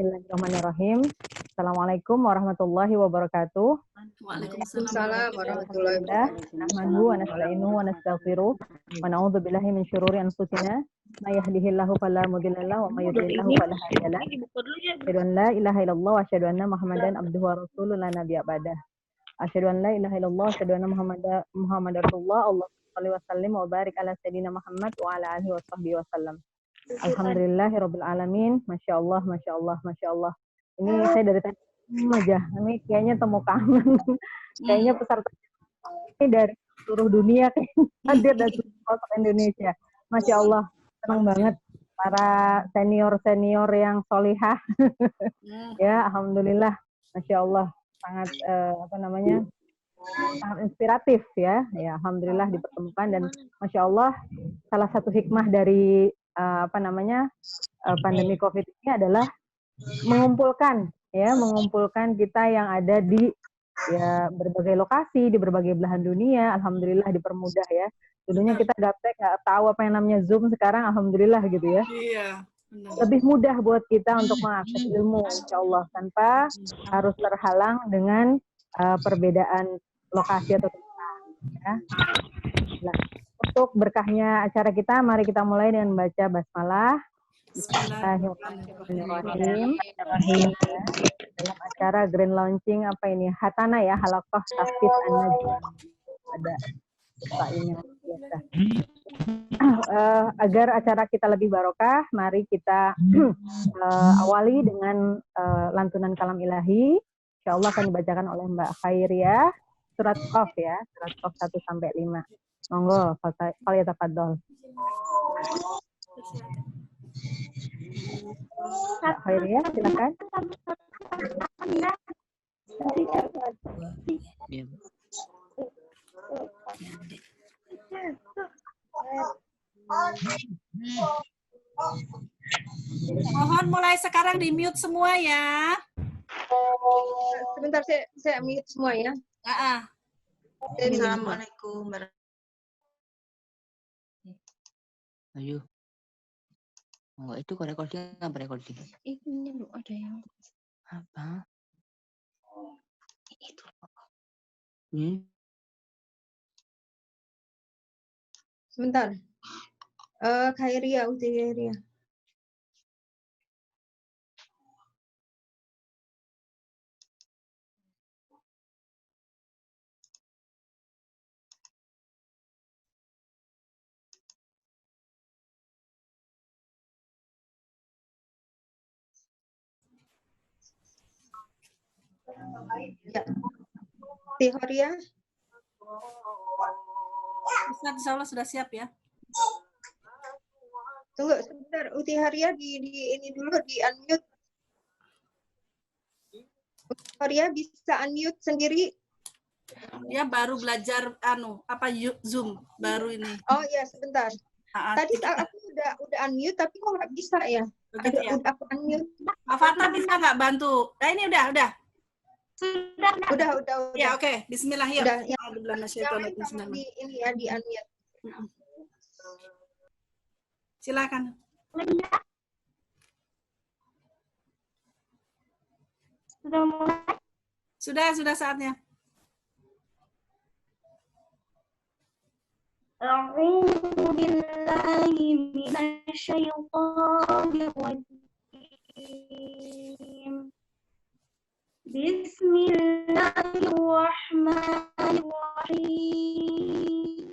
Bismillahirrahmanirrahim. Assalamualaikum warahmatullahi wabarakatuh. Waalaikumsalam warahmatullahi wabarakatuh. Nahmaduhu wa nasta'inuhu wa nastaghfiruh wa na'udzu billahi min syururi anfusina may yahdihillahu fala mudilla lahu wa may yudlil fala hadiya lahu. Asyhadu an la ilaha illallah wa asyhadu anna Muhammadan abduhu wa rasuluhu la nabiyya ba'dah. Asyhadu an la ilaha illallah wa asyhadu anna Muhammadar rasulullah. Allahumma shalli wa sallim wa barik ala sayyidina Muhammad wa ala alihi wa sahbihi wasallam. Alhamdulillahirabbil alamin. Masya Allah, masya Allah, masya Allah. Ini saya dari tadi aja. Ini kayaknya temu kangen. Kayaknya peserta ini dari seluruh dunia hadir dari seluruh Indonesia. Masya Allah, senang banget para senior yang solihah. Ya, alhamdulillah, masya Allah, sangat sangat inspiratif ya. Ya, alhamdulillah dipertemukan dan masya Allah salah satu hikmah dari pandemi COVID ini adalah mengumpulkan kita yang ada di berbagai lokasi, di berbagai belahan dunia. Alhamdulillah dipermudah ya. Dulunya kita gaptek nggak tahu apa yang namanya Zoom, sekarang alhamdulillah gitu ya. Iya. Lebih mudah buat kita untuk mengakses ilmu, insya Allah, tanpa harus terhalang dengan perbedaan lokasi atau tempat. Ya. Nah, untuk berkahnya acara kita, mari kita mulai dengan membaca basmalah. Bismillahirrahmanirrahim. Dalam acara grand launching Hatana ya, Halaqah Tahfiz An-Najm. Ada ini biasa. Agar acara kita lebih barokah, mari kita awali dengan lantunan kalam ilahi. Insyaallah akan dibacakan oleh Mbak Khairiyah, surat Qaf ya, surat Qaf 1-5. Monggo, falyatafaddal. Khairiyah, silakan. Mohon mulai sekarang di-mute semua ya. Sebentar, saya mute semua ya. Assalamualaikum. Ayo. Oh, itu kok recording apa recording? Ini belum ada yang apa? Itu. Sebentar. Khairiyah, Khairiyah. Ya. Tihoria. Ustaz, insya Allah sudah siap ya. Tunggu sebentar, Uti Haria di ini dulu, di unmute. Uti Haria bisa unmute sendiri. Ya baru belajar Zoom baru ini. Oh ya, sebentar. Tadi aku udah unmute tapi kok nggak bisa ya? Udah aku unmute. Afatna bisa nggak bantu? Nah ini udah. Udah. Ya oke. Bismillahirrahmanirrahim. Di ini ya, di unmute. Silakan. Sudah mulai? Sudah saatnya. A'udzu billahi minasy syaithanir rajim. Bismillahirrahmanirrahim.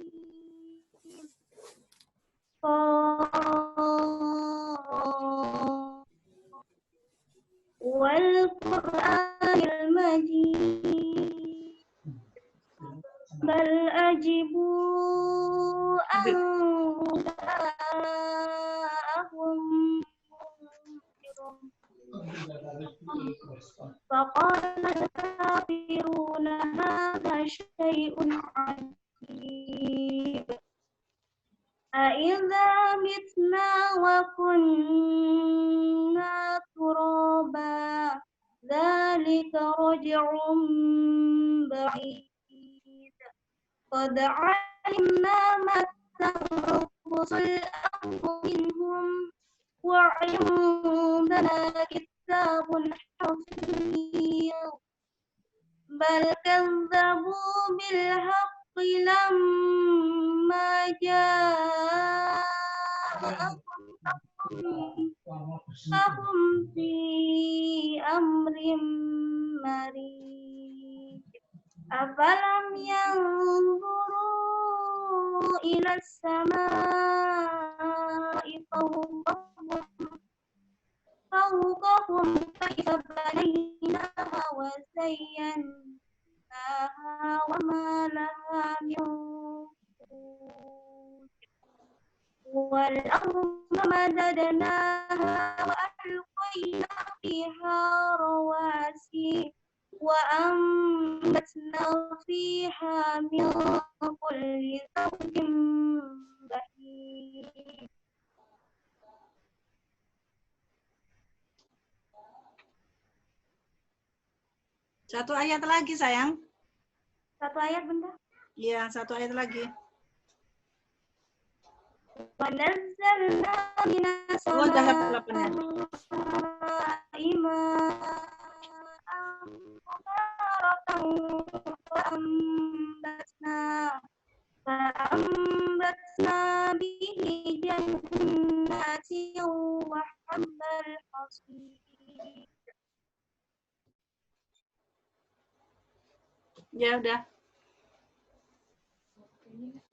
Wal Qur'anil Majid. Bal ajibu an ja'ahum فقال الكافرون هذا شيء عجيب أإذا متنا وكنا ترابا ذلك رجع بعيد قد علمنا ما تنقص الأرض منهم وعندنا كتاب كتاب حفيظ بل كذبوا بالحق لما جاءهم فهم في أمر مريج أفلم ينظروا إلى السماء فوقهم كيف بنيناها وزيناها وما لها من فروج والأرض مددناها وألقينا فيها رواسي وأنبتنا فيها من كل زوج بهيج Satu ayat lagi, sayang. Satu ayat, Bunda. Iya, satu ayat lagi. وَنَزَّلْنَا مِنَ Oh, udah السَّمَاءِ 8 مَاءً مُبَارَكًا فَأَنبَتْنَا بِهِ جَنَّاتٍ وَحَبَّ الْحَصِيدِ. Ya udah.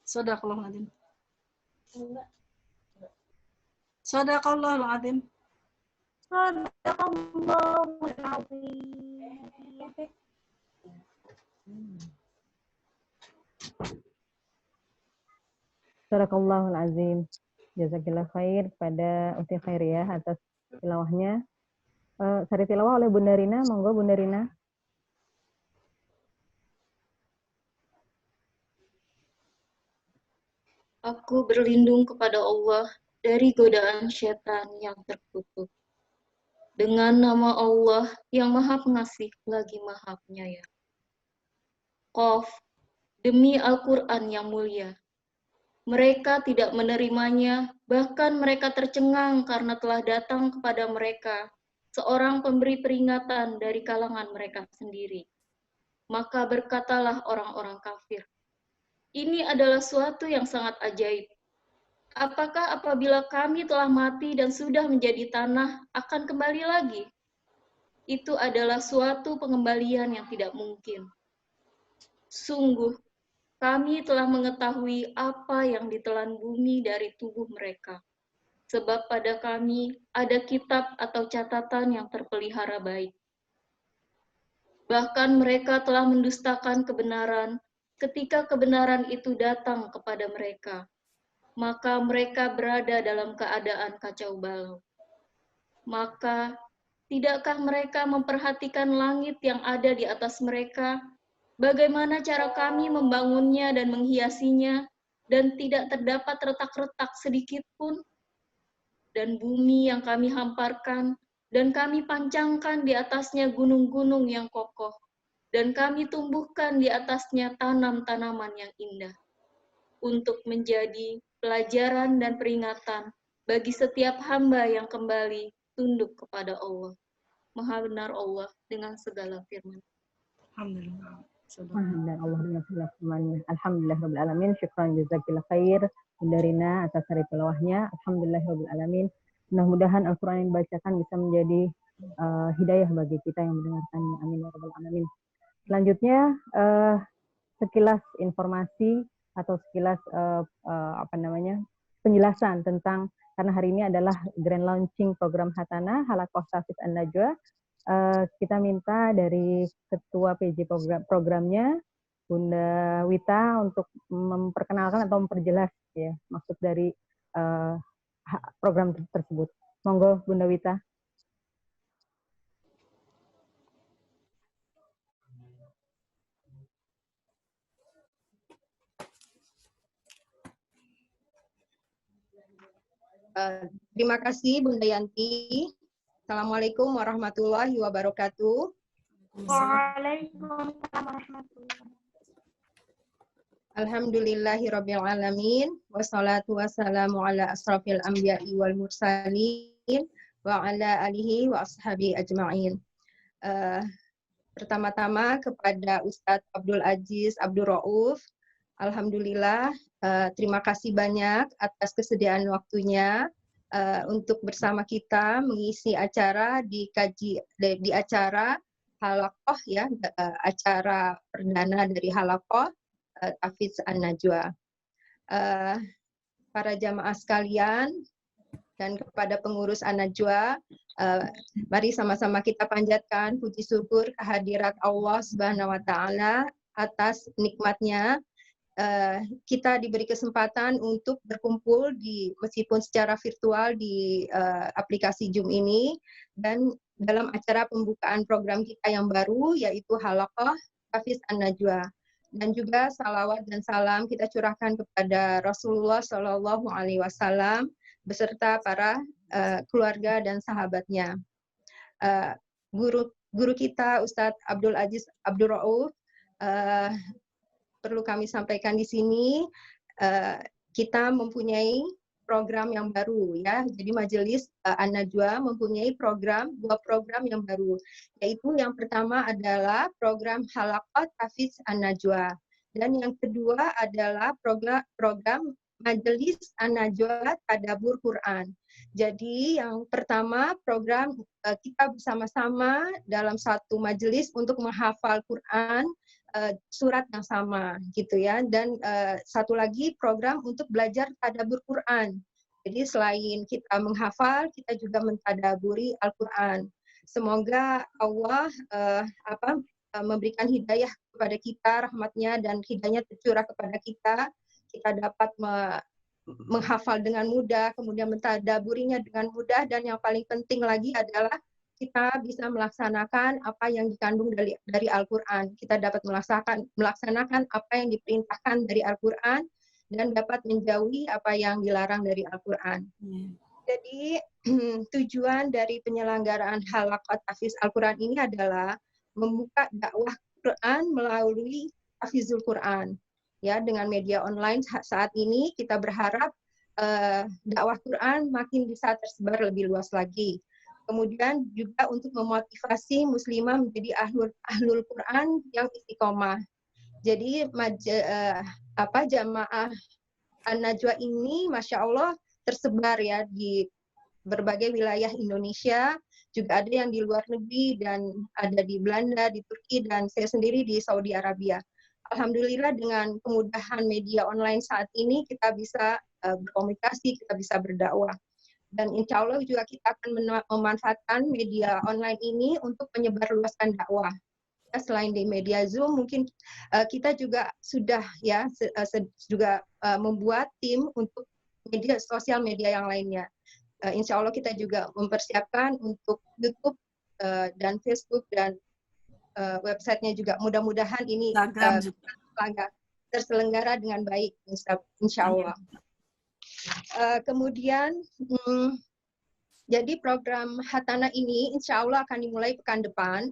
Sadaqallahul azim. Sadaqallahul azim. Sadaqallahul azim. Jazakillah khair pada Uti Khairiyah atas tilawahnya. Sari tilawah oleh Bunda Rina, monggo Bunda Rina. Aku berlindung kepada Allah dari godaan syaitan yang terkutuk. Dengan nama Allah yang Maha Pengasih lagi Maha Penyayang. Qaf, demi Al-Quran yang mulia. Mereka tidak menerimanya, bahkan mereka tercengang karena telah datang kepada mereka seorang pemberi peringatan dari kalangan mereka sendiri. Maka berkatalah orang-orang kafir, ini adalah suatu yang sangat ajaib. Apakah apabila kami telah mati dan sudah menjadi tanah, akan kembali lagi? Itu adalah suatu pengembalian yang tidak mungkin. Sungguh, kami telah mengetahui apa yang ditelan bumi dari tubuh mereka. Sebab pada kami ada kitab atau catatan yang terpelihara baik. Bahkan mereka telah mendustakan kebenaran ketika kebenaran itu datang kepada mereka. Maka mereka berada dalam keadaan kacau balau. Maka, tidakkah mereka memperhatikan langit yang ada di atas mereka, bagaimana cara kami membangunnya dan menghiasinya, dan tidak terdapat retak-retak sedikit pun? Dan bumi yang kami hamparkan, dan kami pancangkan di atasnya gunung-gunung yang kokoh, dan kami tumbuhkan di atasnya tanam-tanaman yang indah, untuk menjadi pelajaran dan peringatan bagi setiap hamba yang kembali tunduk kepada Allah. Maha benar Allah dengan segala firman. Alhamdulillah. Alhamdulillah Allah dengan segala firman-Nya. Alhamdulillahirabbil alamin. Syukran jazakillah khair Bunda Rina atas sari tilawahnya. Alhamdulillahirabbil alamin. Mudah-mudahan Al-Qur'an yang dibacakan bisa menjadi hidayah bagi kita yang mendengarkannya. Amin ya rabbal alamin. Selanjutnya sekilas informasi atau sekilas penjelasan tentang, karena hari ini adalah grand launching program Hatanah Halaqah Tahfiz An-Najwa. Kita minta dari ketua PJ programnya Bunda Wita untuk memperkenalkan atau memperjelas ya maksud dari program tersebut. Monggo Bunda Wita. Terima kasih Bunda Yanti. Assalamualaikum warahmatullahi wabarakatuh. Waalaikumsalam warahmatullahi wabarakatuh. Alhamdulillahirabbil alamin wassalatu wassalamu ala asrafil anbiya'i wal mursalin wa ala alihi wa ashabi ajma'in. Pertama-tama kepada Ustadz Abdul Aziz Abdul Rauf, alhamdulillah, terima kasih banyak atas kesediaan waktunya untuk bersama kita mengisi acara di acara Halaqah ya, acara perdana dari Halaqah Tahfidz An-Najwa. Para jamaah sekalian dan kepada pengurus An-Najwa, mari sama-sama kita panjatkan puji syukur kehadirat Allah Subhanahu wa taala atas nikmatnya kita diberi kesempatan untuk berkumpul meskipun secara virtual di aplikasi Zoom ini, dan dalam acara pembukaan program kita yang baru yaitu Halaqah Tahfidz An-Najwa. Dan juga salawat dan salam kita curahkan kepada Rasulullah Shallallahu Alaihi Wasallam beserta para keluarga dan sahabatnya. Guru kita Ustadz Abdul Aziz Abdul Rauf, perlu kami sampaikan di sini, kita mempunyai program yang baru ya. Jadi Majelis An-Najwa mempunyai dua program yang baru, yaitu yang pertama adalah program Halaqah Tahfidz An-Najwa, dan yang kedua adalah program Majelis An-Najwa Tadabbur Quran. Jadi yang pertama program kita bersama-sama dalam satu majelis untuk menghafal Quran surat yang sama gitu ya, dan satu lagi program untuk belajar tadabbur Quran. Jadi selain kita menghafal, kita juga mentadaburi Al-Quran. Semoga Allah memberikan hidayah kepada kita, rahmatnya dan hidayahnya tercurah kepada kita dapat menghafal dengan mudah, kemudian mentadaburinya dengan mudah, dan yang paling penting lagi adalah kita bisa melaksanakan apa yang dikandung dari Al-Quran. Kita dapat melaksanakan apa yang diperintahkan dari Al-Quran dan dapat menjauhi apa yang dilarang dari Al-Quran. Jadi tujuan dari penyelenggaraan Halaqah Tahfidz Al-Quran ini adalah membuka dakwah Quran melalui Tahfidzul Quran. Ya, dengan media online saat ini kita berharap dakwah Quran makin bisa tersebar lebih luas lagi. Kemudian juga untuk memotivasi muslimah menjadi ahlul Quran yang istiqomah. Jadi jamaah An-Najwa ini Masya Allah tersebar ya di berbagai wilayah Indonesia, juga ada yang di luar negeri dan ada di Belanda, di Turki, dan saya sendiri di Saudi Arabia. Alhamdulillah dengan kemudahan media online saat ini kita bisa berkomunikasi, kita bisa berdakwah. Dan insya Allah juga kita akan memanfaatkan media online ini untuk menyebarluaskan dakwah. Selain di media Zoom, mungkin kita juga sudah ya juga membuat tim untuk sosial media yang lainnya. Insya Allah kita juga mempersiapkan untuk YouTube dan Facebook dan websitenya juga. Mudah-mudahan ini terselenggara dengan baik, insya Allah. Kemudian jadi program Hatana ini insya Allah akan dimulai pekan depan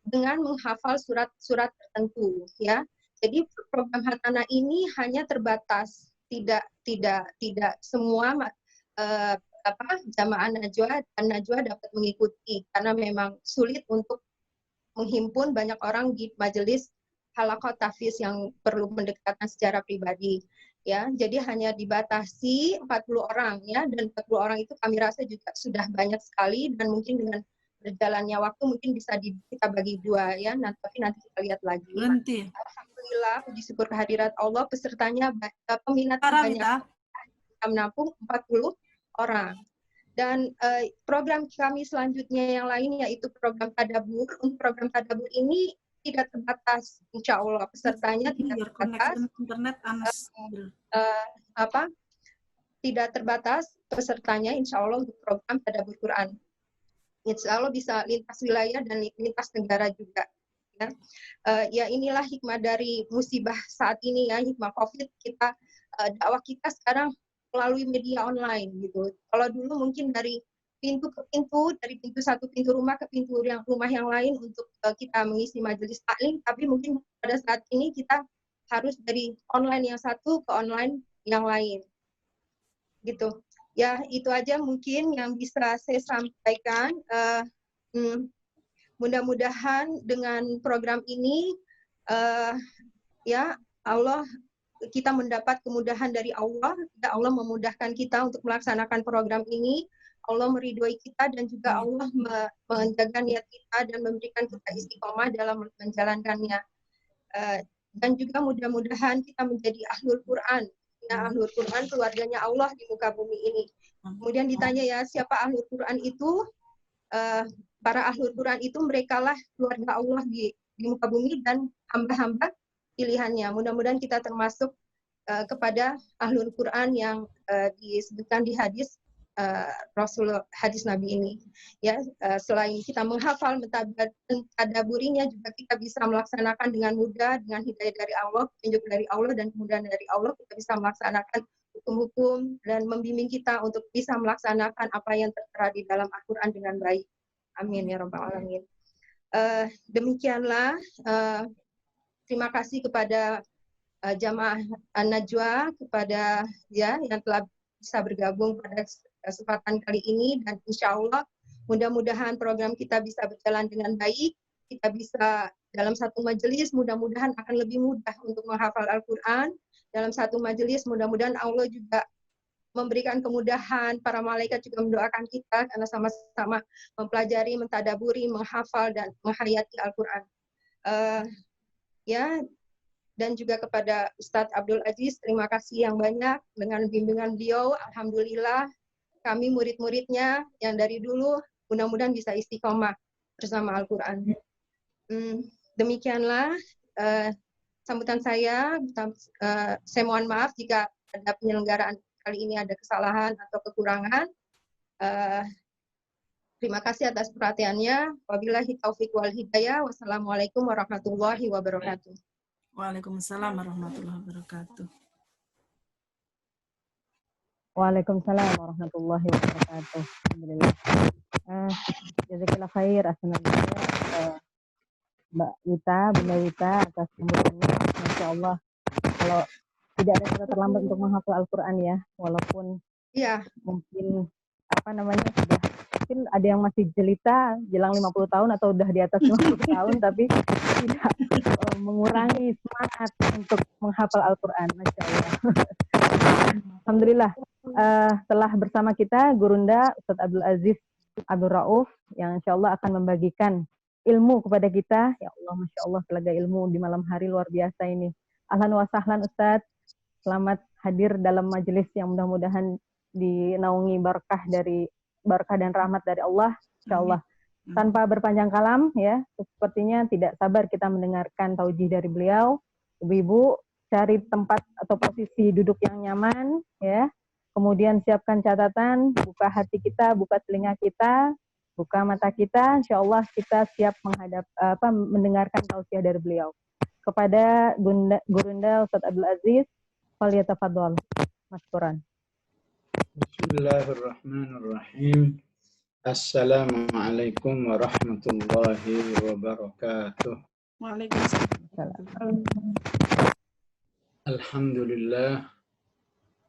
dengan menghafal surat-surat tertentu ya. Jadi program Hatana ini hanya terbatas, tidak semua jamaah Najwa dapat mengikuti karena memang sulit untuk menghimpun banyak orang di majelis Halaqah Tahfidz yang perlu pendekatan secara pribadi. Ya, jadi hanya dibatasi 40 orang ya, dan 40 orang itu kami rasa juga sudah banyak sekali, dan mungkin dengan berjalannya waktu mungkin bisa kita bagi dua ya, tapi nanti kita lihat lagi. Alhamdulillah, puji syukur kehadirat Allah, pesertanya peminatnya banyak, kita menampung 40 orang. Dan program kami selanjutnya yang lain yaitu program tadabbur. Untuk program tadabbur ini tidak terbatas, insya Allah pesertanya tidak terbatas. Tidak terbatas pesertanya, insya Allah untuk program tadabbur Quran. Insya Allah bisa lintas wilayah dan lintas negara juga. Ya inilah hikmah dari musibah saat ini ya, hikmah COVID. Dakwah kita sekarang melalui media online gitu. Kalau dulu mungkin dari pintu ke pintu, dari pintu satu pintu rumah ke pintu rumah yang lain untuk kita mengisi majelis taklim, tapi mungkin pada saat ini kita harus dari online yang satu ke online yang lain gitu. Ya, itu aja mungkin yang bisa saya sampaikan. Mudah-mudahan dengan program ini ya Allah, kita mendapat kemudahan dari Allah. Allah memudahkan kita untuk melaksanakan program ini. Allah meridhoi kita dan juga Allah menjaga niat kita dan memberikan kita istiqomah dalam menjalankannya. Dan juga mudah-mudahan kita menjadi ahlul Quran. Ya, ahlul Quran keluarganya Allah di muka bumi ini. Kemudian ditanya ya, siapa ahlul Quran itu? Para ahlul Quran itu merekalah keluarga Allah di muka bumi dan hamba-hamba pilihannya. Mudah-mudahan kita termasuk kepada ahlul Quran yang disebutkan di hadis Rasul, hadis Nabi ini. Ya, selain kita menghafal, mentadaburinya, juga kita bisa melaksanakan dengan mudah, dengan hidayah dari Allah, petunjuk dari Allah, dan kemudian dari Allah kita bisa melaksanakan hukum-hukum dan membimbing kita untuk bisa melaksanakan apa yang tertera di dalam Al-Quran dengan baik. Amin ya rabbal alamin. Demikianlah. Terima kasih kepada jamaah An-Najwa, kepada ya yang telah bisa bergabung pada kesempatan kali ini, dan insya Allah mudah-mudahan program kita bisa berjalan dengan baik. Kita bisa dalam satu majelis mudah-mudahan akan lebih mudah untuk menghafal Al-Quran. Dalam satu majelis mudah-mudahan Allah juga memberikan kemudahan, para malaikat juga mendoakan kita karena sama-sama mempelajari, mentadaburi, menghafal, dan menghayati Al-Quran. Ya, dan juga kepada Ustadz Abdul Aziz, terima kasih yang banyak dengan bimbingan beliau. Alhamdulillah kami murid-muridnya yang dari dulu mudah-mudahan bisa istiqomah bersama Al-Quran. Demikianlah sambutan saya. Saya mohon maaf jika ada penyelenggaraan kali ini ada kesalahan atau kekurangan. Terima kasih atas perhatiannya. Wabillahi taufiq wal hidayah. Wassalamualaikum warahmatullahi wabarakatuh. Waalaikumsalam warahmatullahi wabarakatuh. Waalaikumsalam warahmatullahi wabarakatuh. Alhamdulillah. Jazakallah khair. Assalamualaikum Mbak Wita, Bunda Wita atas sambutannya. Masya Allah. Kalau tidak ada kata terlambat untuk menghafal Al-Quran ya, walaupun mungkin sudah mungkin ada yang masih jelita jelang 50 tahun atau udah di atas 50 tahun tapi tidak mengurangi semangat untuk menghafal Al-Quran. Masya Allah. Alhamdulillah telah bersama kita Gurunda Ustadz Abdul Aziz Abdul Rauf yang insya Allah akan membagikan ilmu kepada kita. Ya Allah, Masya Allah, telaga ilmu di malam hari luar biasa ini. Ahlan wa sahlan Ustadz, selamat hadir dalam majelis yang mudah-mudahan dinaungi berkah dan rahmat dari Allah, insya Allah. Tanpa berpanjang kalam ya, sepertinya tidak sabar kita mendengarkan taujih dari beliau. Ibu-ibu cari tempat atau posisi duduk yang nyaman ya. Kemudian siapkan catatan, buka hati kita, buka telinga kita, buka mata kita, insya Allah kita siap mendengarkan tausiah dari beliau. Kepada Gurunda Ustadz Abdul Aziz, falyatafadhol. Maskuran. Bismillahirrahmanirrahim. Assalamualaikum warahmatullahi wabarakatuh. Waalaikumsalam. Alhamdulillah.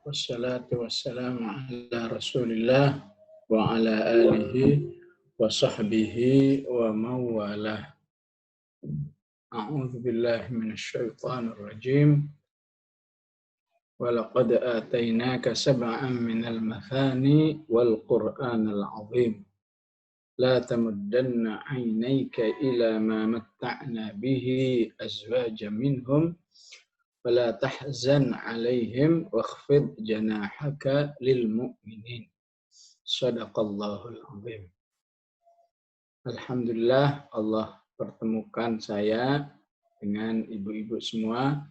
Wassalatu wassalamu ala Rasulillah wa ala alihi wa sahbihi wa mawalah. A'udzu billahi minasyaitonir rajim. Wa laqad atainaka sab'an minal mathani wal qur'anal 'azim. La tamuddanna 'ainayka ila ma matta'na bihi azwajan minhum ولا تحزن عليهم واخفض جناحك للمؤمنين. Shadaqallahul azim. Alhamdulillah Allah pertemukan saya dengan ibu-ibu semua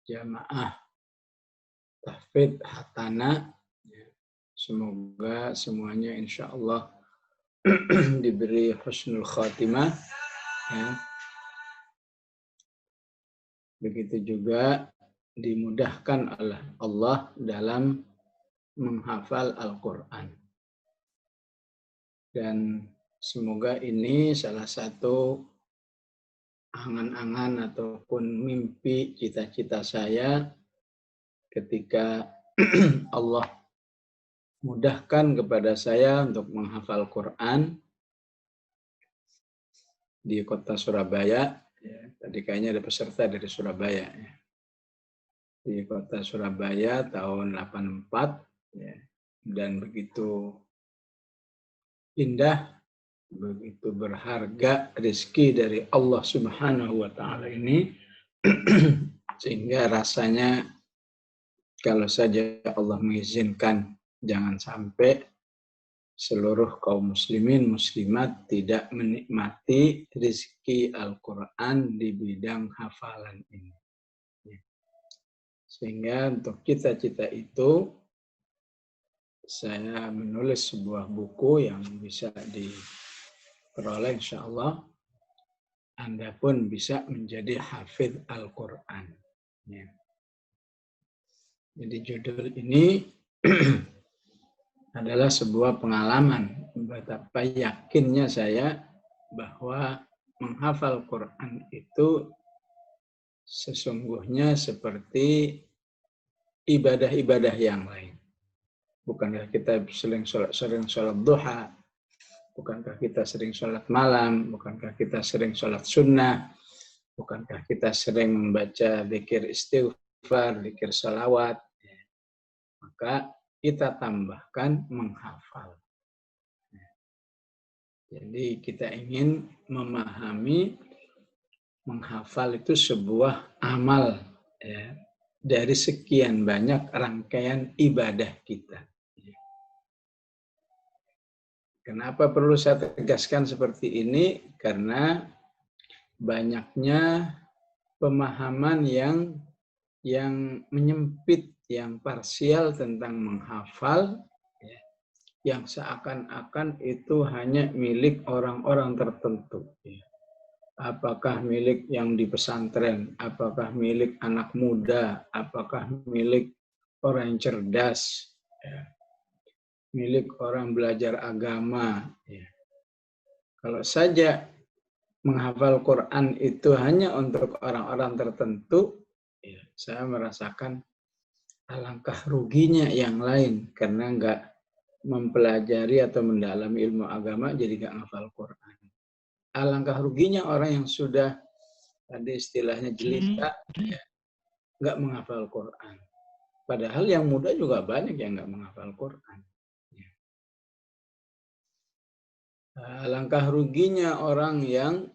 jamaah tahfidz hatana. Semoga semuanya insya Allah diberi husnul khatimah. Ya. Begitu juga dimudahkan oleh Allah dalam menghafal Al-Quran. Dan semoga ini salah satu angan-angan ataupun mimpi cita-cita saya ketika Allah mudahkan kepada saya untuk menghafal Quran di kota Surabaya. Ya, tadi kayaknya ada peserta dari Surabaya. Ya. Di kota Surabaya tahun 84. Ya. Dan begitu indah, begitu berharga rezeki dari Allah Subhanahu wa Ta'ala ini, sehingga rasanya kalau saja Allah mengizinkan, jangan sampai seluruh kaum muslimin muslimat tidak menikmati rezeki Al-Quran di bidang hafalan ini. Sehingga untuk cita-cita itu, saya menulis sebuah buku yang bisa diperoleh insya Allah. Anda pun bisa menjadi hafidh Al-Quran. Ya. Jadi judul ini adalah sebuah pengalaman betapa yakinnya saya bahwa menghafal Quran itu sesungguhnya seperti ibadah-ibadah yang lain. Bukankah kita sering sholat duha, bukankah kita sering sholat malam, bukankah kita sering sholat sunnah, bukankah kita sering membaca zikir istighfar, zikir salawat, maka kita tambahkan menghafal. Jadi kita ingin memahami menghafal itu sebuah amal ya, dari sekian banyak rangkaian ibadah kita. Kenapa perlu saya tegaskan seperti ini? Karena banyaknya pemahaman yang menyempit, yang parsial tentang menghafal, ya, yang seakan-akan itu hanya milik orang-orang tertentu. Ya. Apakah milik yang di pesantren, apakah milik anak muda, apakah milik orang yang cerdas, ya, milik orang belajar agama. Ya. Kalau saja menghafal Quran itu hanya untuk orang-orang tertentu, ya, saya merasakan alangkah ruginya yang lain karena nggak mempelajari atau mendalami ilmu agama jadi nggak menghafal Quran. Alangkah ruginya orang yang sudah tadi istilahnya jelita, ya, nggak menghafal Quran. Padahal yang muda juga banyak yang nggak menghafal Quran. Ya. Alangkah ruginya orang yang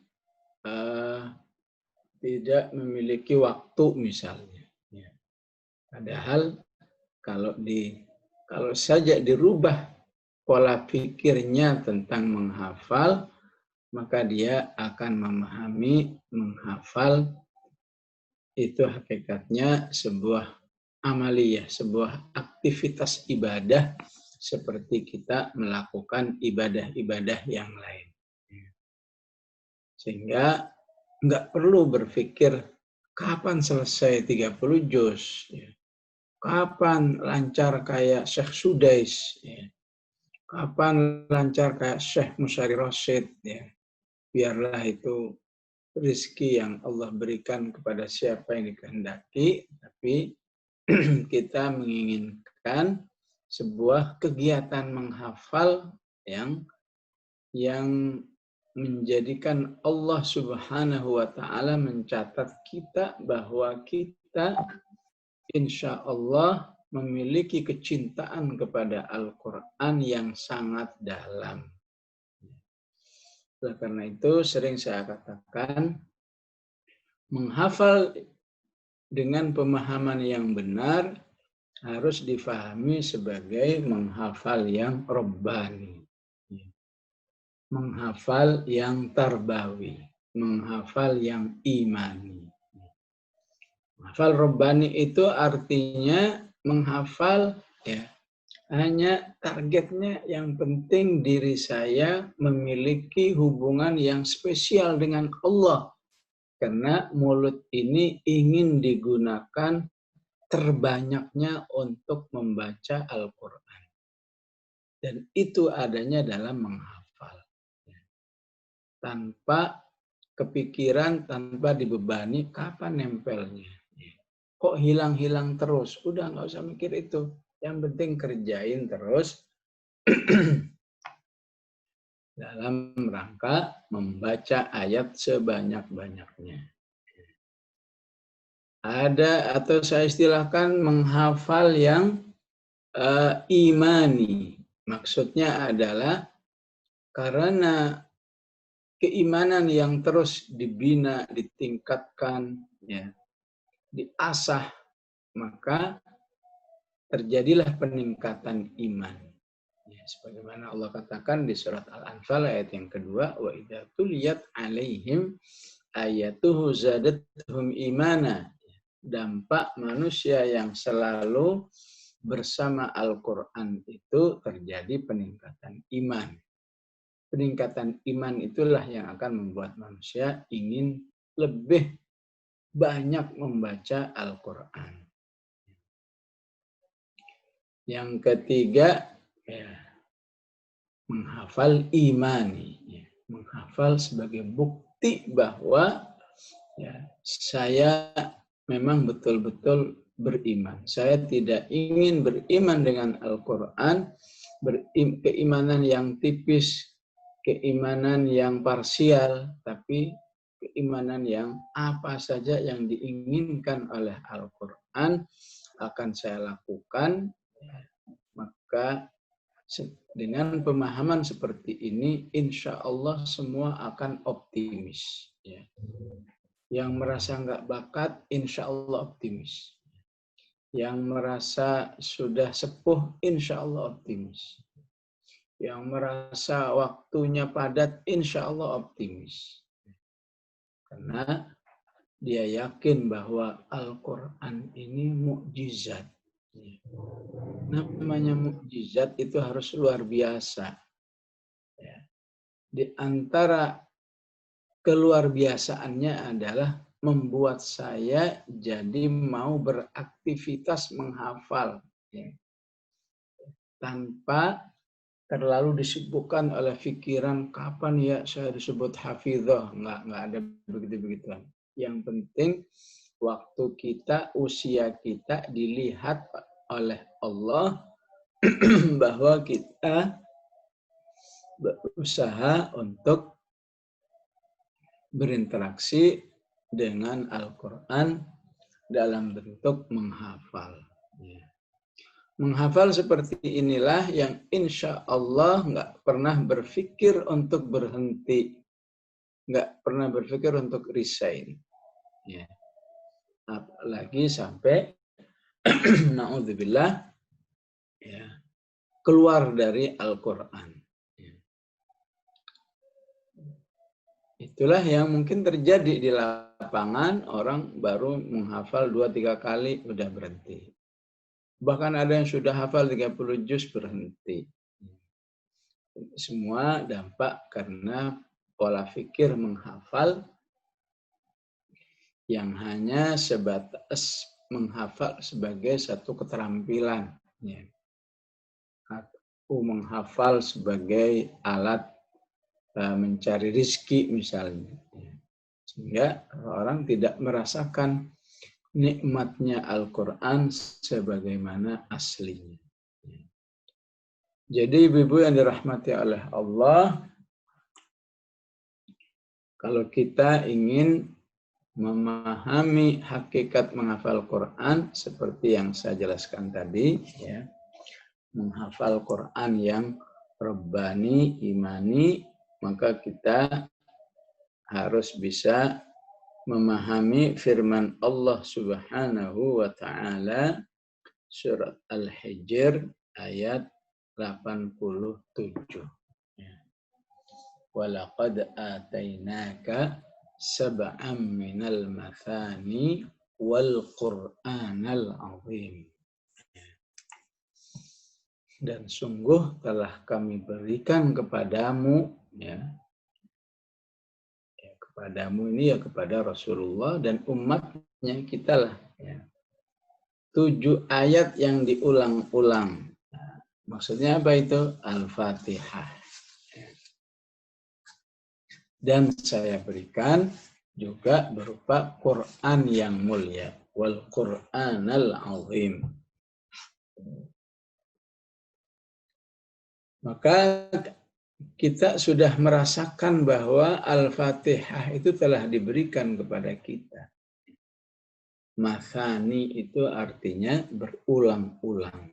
tidak memiliki waktu misalnya. Ya. Padahal kalau saja dirubah pola pikirnya tentang menghafal, maka dia akan memahami menghafal itu hakikatnya sebuah amaliyah, sebuah aktivitas ibadah seperti kita melakukan ibadah-ibadah yang lain. Sehingga nggak perlu berpikir kapan selesai 30 juz, ya. Kapan lancar kayak Syekh Sudais, ya. Kapan lancar kayak Syekh Musyari Rasyid, ya. Biarlah itu rezeki yang Allah berikan kepada siapa yang dikehendaki, tapi kita menginginkan sebuah kegiatan menghafal yang menjadikan Allah Subhanahu wa Ta'ala mencatat kita bahwa kita insya Allah memiliki kecintaan kepada Al-Quran yang sangat dalam. Oleh karena itu sering saya katakan menghafal dengan pemahaman yang benar harus difahami sebagai menghafal yang rabbani. Menghafal yang tarbawi, menghafal yang imani. Menghafal rabbani itu artinya menghafal ya hanya targetnya yang penting diri saya memiliki hubungan yang spesial dengan Allah. Karena mulut ini ingin digunakan terbanyaknya untuk membaca Al-Quran. Dan itu adanya dalam menghafal. Tanpa kepikiran, tanpa dibebani, kapan nempelnya? Kok hilang-hilang terus? Udah nggak usah mikir itu. Yang penting kerjain terus dalam rangka membaca ayat sebanyak-banyaknya. Ada atau saya istilahkan menghafal yang imani. Maksudnya adalah karena keimanan yang terus dibina, ditingkatkan, ya, diasah, maka terjadilah peningkatan iman. Ya, sebagaimana Allah katakan di surat Al-Anfal ayat yang kedua, wa idza tuliyat alaihim ayatuhu zadatuhum imana. Dampak manusia yang selalu bersama Al-Quran itu terjadi peningkatan iman. Peningkatan iman itulah yang akan membuat manusia ingin lebih banyak membaca Al-Quran. Yang ketiga, ya, menghafal imani. Ya, menghafal sebagai bukti bahwa ya, saya memang betul-betul beriman. Saya tidak ingin beriman dengan Al-Quran, keimanan yang tipis, keimanan yang parsial, tapi keimanan yang apa saja yang diinginkan oleh Al-Quran akan saya lakukan. Maka dengan pemahaman seperti ini, insya Allah semua akan optimis. Ya. Yang merasa nggak bakat, insya Allah optimis. Yang merasa sudah sepuh, insya Allah optimis. Yang merasa waktunya padat, insya Allah optimis. Karena dia yakin bahwa Al-Quran ini mukjizat. Namanya mukjizat itu harus luar biasa. Ya. Di antara keluar biasaannya adalah membuat saya jadi mau beraktivitas menghafal. Ya. Tanpa terlalu disibukkan oleh pikiran kapan ya saya disebut hafidhah. Nggak ada begitu-begituan. Yang penting waktu kita, usia kita dilihat oleh Allah bahwa kita berusaha untuk berinteraksi dengan Al-Quran dalam bentuk menghafal. Menghafal seperti inilah yang insya Allah nggak pernah berpikir untuk berhenti, nggak pernah berpikir untuk resign. Ya. Apalagi sampai na'udzubillah ya, keluar dari Al-Quran. Ya. Itulah yang mungkin terjadi di lapangan, orang baru menghafal 2-3 kali udah berhenti. Bahkan ada yang sudah hafal 30 juz berhenti. Semua dampak karena pola pikir menghafal yang hanya sebatas menghafal sebagai satu keterampilan. Ya. Atau menghafal sebagai alat mencari rizki misalnya. Ya. Sehingga orang tidak merasakan nikmatnya Al-Quran sebagaimana aslinya. Jadi ibu-ibu yang dirahmati oleh Allah, kalau kita ingin memahami hakikat menghafal Quran seperti yang saya jelaskan tadi, ya, menghafal Quran yang rabbani, imani, maka kita harus bisa memahami firman Allah Subhanahu wa taala surat Al-Hijr ayat 87. Walaqad atainaka sab'an minal mathani wal Qur'anal azim. Dan sungguh telah kami berikan kepadamu, ya, kepadamu ini ya kepada Rasulullah dan umatnya kita lah, ya, 7 ayat yang diulang-ulang. Maksudnya apa itu? Al-Fatihah. Dan saya berikan juga berupa Quran yang mulia. Wal Qur'anal azim. Maka kita sudah merasakan bahwa Al-Fatihah itu telah diberikan kepada kita. Mathani itu artinya berulang-ulang.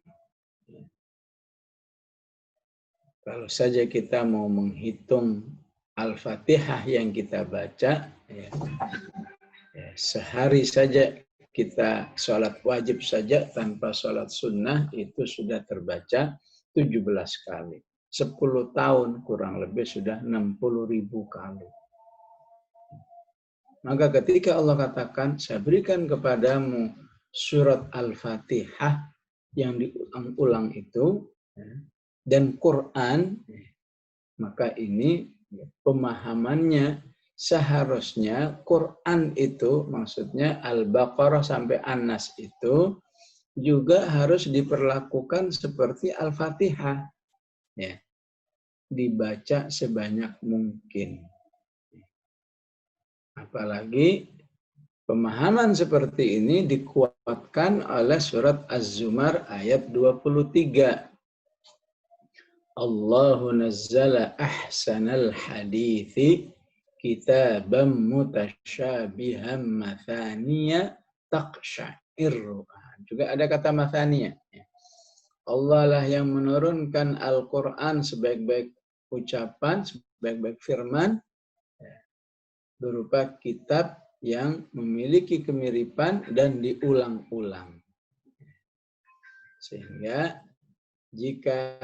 Kalau saja kita mau menghitung Al-Fatihah yang kita baca, sehari saja kita sholat wajib saja tanpa sholat sunnah itu sudah terbaca 17 kali. 10 tahun kurang lebih sudah 60.000 kali. Maka ketika Allah katakan, saya berikan kepadamu surat Al-Fatihah yang diulang-ulang itu, dan Quran, maka ini pemahamannya seharusnya Quran itu, maksudnya Al-Baqarah sampai An-Nas itu juga harus diperlakukan seperti Al-Fatihah. Ya, dibaca sebanyak mungkin. Apalagi pemahaman seperti ini dikuatkan oleh surat Az-Zumar ayat 23. Allahu nazzala ahsanal hadithi kitaban mutasyabihan mathaniya taqsya'irru. Juga ada kata mathaniya. Allah lah yang menurunkan Al-Quran sebaik-baik ucapan, sebaik-baik firman, berupa kitab yang memiliki kemiripan dan diulang-ulang. Sehingga jika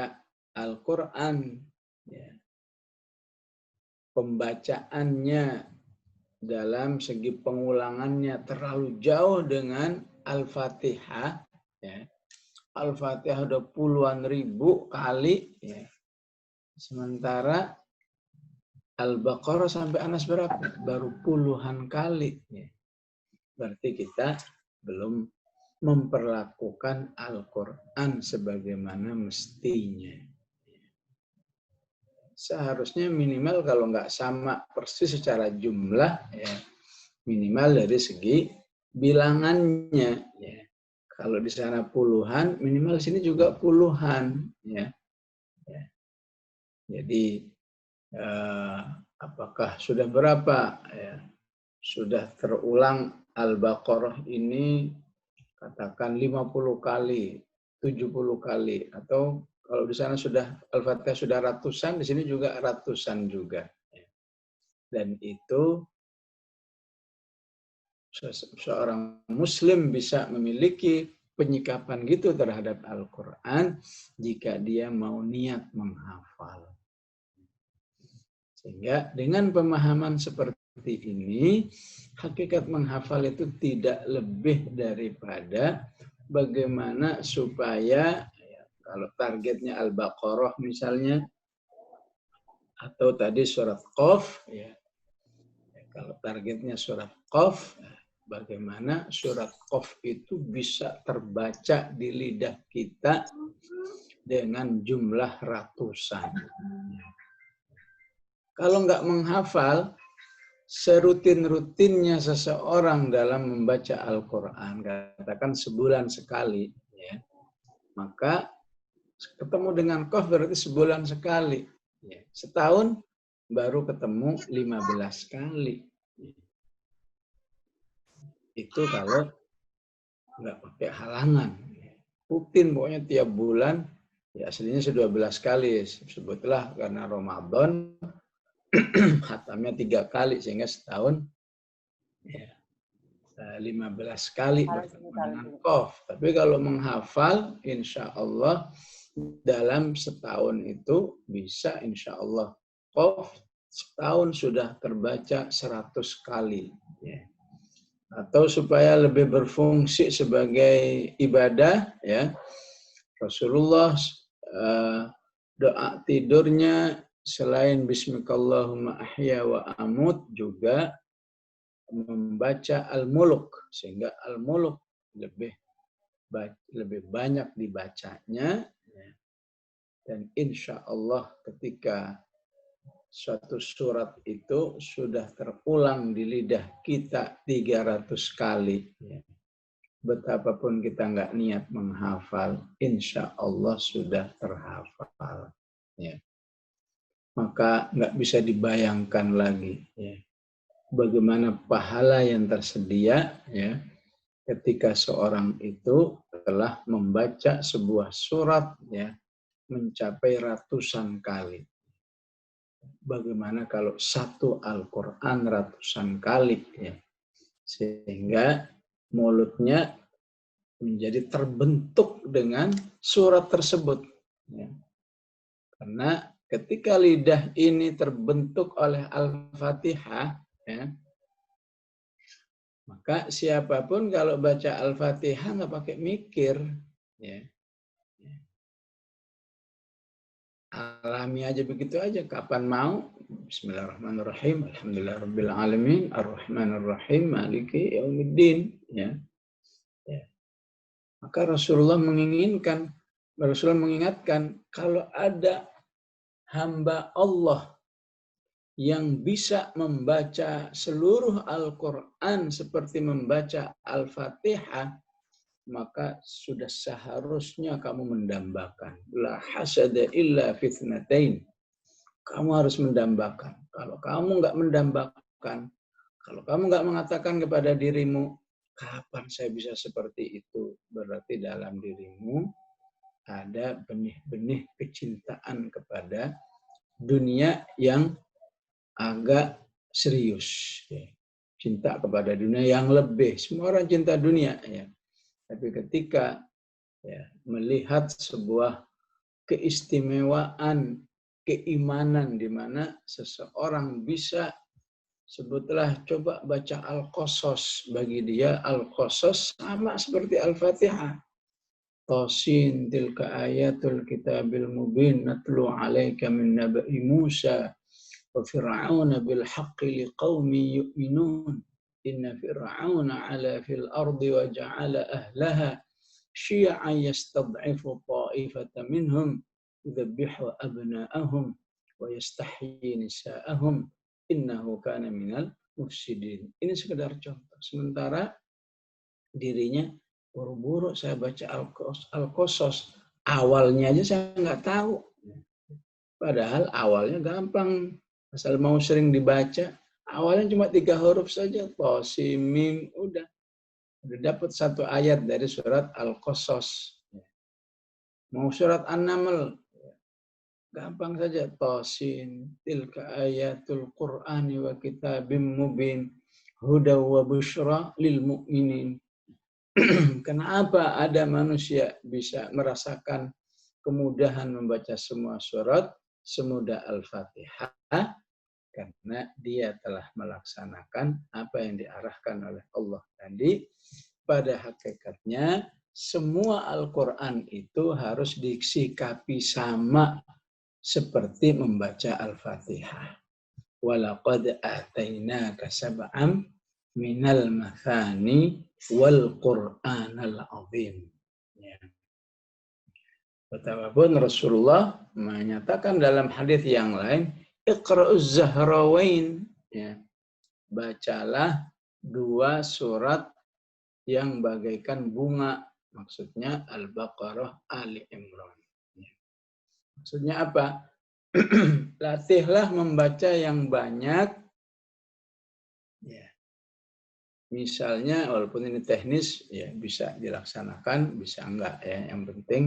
Al-Quran pembacaannya dalam segi pengulangannya terlalu jauh dengan Al-Fatihah, Al-Fatihah udah puluhan ribu kali, sementara Al-Baqarah sampai Anas berapa? Baru puluhan kali. Berarti kita belum memperlakukan Al-Quran sebagaimana mestinya. Seharusnya minimal kalau nggak sama persis secara jumlah, minimal dari segi bilangannya. Kalau di sana puluhan, minimal di sini juga puluhan. Jadi apakah sudah berapa sudah terulang Al-Baqarah ini katakan 50 kali, 70 kali, atau kalau di sana sudah Al-Fatihah sudah ratusan, di sini juga ratusan juga. Dan itu seorang muslim bisa memiliki penyikapan gitu terhadap Al-Quran jika dia mau niat menghafal. Sehingga dengan pemahaman seperti ini, hakikat menghafal itu tidak lebih daripada bagaimana supaya, kalau targetnya Al-Baqarah misalnya, atau tadi surat Qaf, kalau targetnya surat Qaf, bagaimana surat Qaf itu bisa terbaca di lidah kita dengan jumlah ratusan. Kalau nggak menghafal, serutin-rutinnya seseorang dalam membaca Al-Quran, katakan sebulan sekali, maka ketemu dengan Qaf berarti sebulan sekali. Setahun baru ketemu 15 kali. Itu kalau nggak pakai halangan. Rutin pokoknya tiap bulan, aslinya 12 kali. Sebutlah karena Ramadan, khatamnya 3 kali, sehingga setahun 15 kali bertemu dengan Qaf. Tapi kalau menghafal, insya Allah dalam setahun itu bisa insya Allah Qaf setahun sudah terbaca 100 kali. Atau supaya lebih berfungsi sebagai ibadah, Rasulullah doa tidurnya selain Bismikallahumma ahya wa amut juga membaca Al-Muluk, sehingga Al-Muluk lebih banyak dibacanya, dan insya Allah ketika suatu surat itu sudah terulang di lidah kita 300 kali, betapapun kita nggak niat menghafal, insya Allah sudah terhafal. ya, maka nggak bisa dibayangkan lagi ya, bagaimana pahala yang tersedia ya, ketika seorang itu telah membaca sebuah surat ya, mencapai ratusan kali. Bagaimana kalau satu Al-Quran ratusan kali ya, sehingga mulutnya menjadi terbentuk dengan surat tersebut ya. Karena ketika lidah ini terbentuk oleh Al-Fatihah ya, maka siapapun kalau baca Al-Fatihah nggak pakai mikir ya, alami aja begitu aja, kapan mau. Bismillahirrahmanirrahim, alhamdulillahirrabbilalamin, ar-rahmanirrahim, maliki yaumiddin ya. Maka Rasulullah mengingatkan kalau ada hamba Allah yang bisa membaca seluruh Al-Quran seperti membaca Al-Fatihah, maka sudah seharusnya kamu mendambakan. La hasada illa fitnatain. Kamu harus mendambakan. Kalau kamu nggak mendambakan, kalau kamu nggak mengatakan kepada dirimu, kapan saya bisa seperti itu? Berarti dalam dirimu ada benih-benih kecintaan kepada dunia yang agak serius. Cinta kepada dunia yang lebih. Semua orang cinta dunia. Ya. Tapi ketika ya, melihat sebuah keistimewaan keimanan di mana seseorang bisa, sebutlah coba baca Al-Qasas, bagi dia Al-Qasas sama seperti Al-Fatihah. Tasin tilka ayatul kitabil mubin natlu alaika min naba'i Musa wa fir'auna bil haqqi liqaumin yu'minun inna fir'auna ala fil ardi wa ja'ala ahlaha syi'an yastad'ifu ta'ifatan minhum yudabbihu abna'ahum wa yastahyi nisa'ahum innahu kana minal mufsidin. Ini sekedar contoh. Sementara dirinya buru-buru saya baca Al-Qasas. Awalnya aja saya nggak tahu. Padahal awalnya gampang. Asal mau sering dibaca. Awalnya cuma 3 huruf saja. To, si, mim, udah dapat 1 ayat dari surat Al-Qasas. Mau surat An-Naml. Gampang saja. Tasin, tilka ayatul Qur'ani wa kitabim mubin. Huda wa bushra lil mu'minin. Kenapa ada manusia bisa merasakan kemudahan membaca semua surat semudah Al-Fatihah? Karena dia telah melaksanakan apa yang diarahkan oleh Allah tadi. Pada hakikatnya semua Al-Quran itu harus disikapi sama seperti membaca Al-Fatihah. Walaqad atainaka sab'am minal mathani wal Qur'anal azim. Ya. Betapapun Rasulullah menyatakan dalam hadis yang lain, Iqra'uz Zahrawain, ya. Bacalah 2 surat yang bagaikan bunga, maksudnya Al-Baqarah, Ali Imran. Ya. Maksudnya apa? Latihlah membaca yang banyak. Ya. Misalnya, walaupun ini teknis, ya bisa dilaksanakan, bisa enggak ya. Yang penting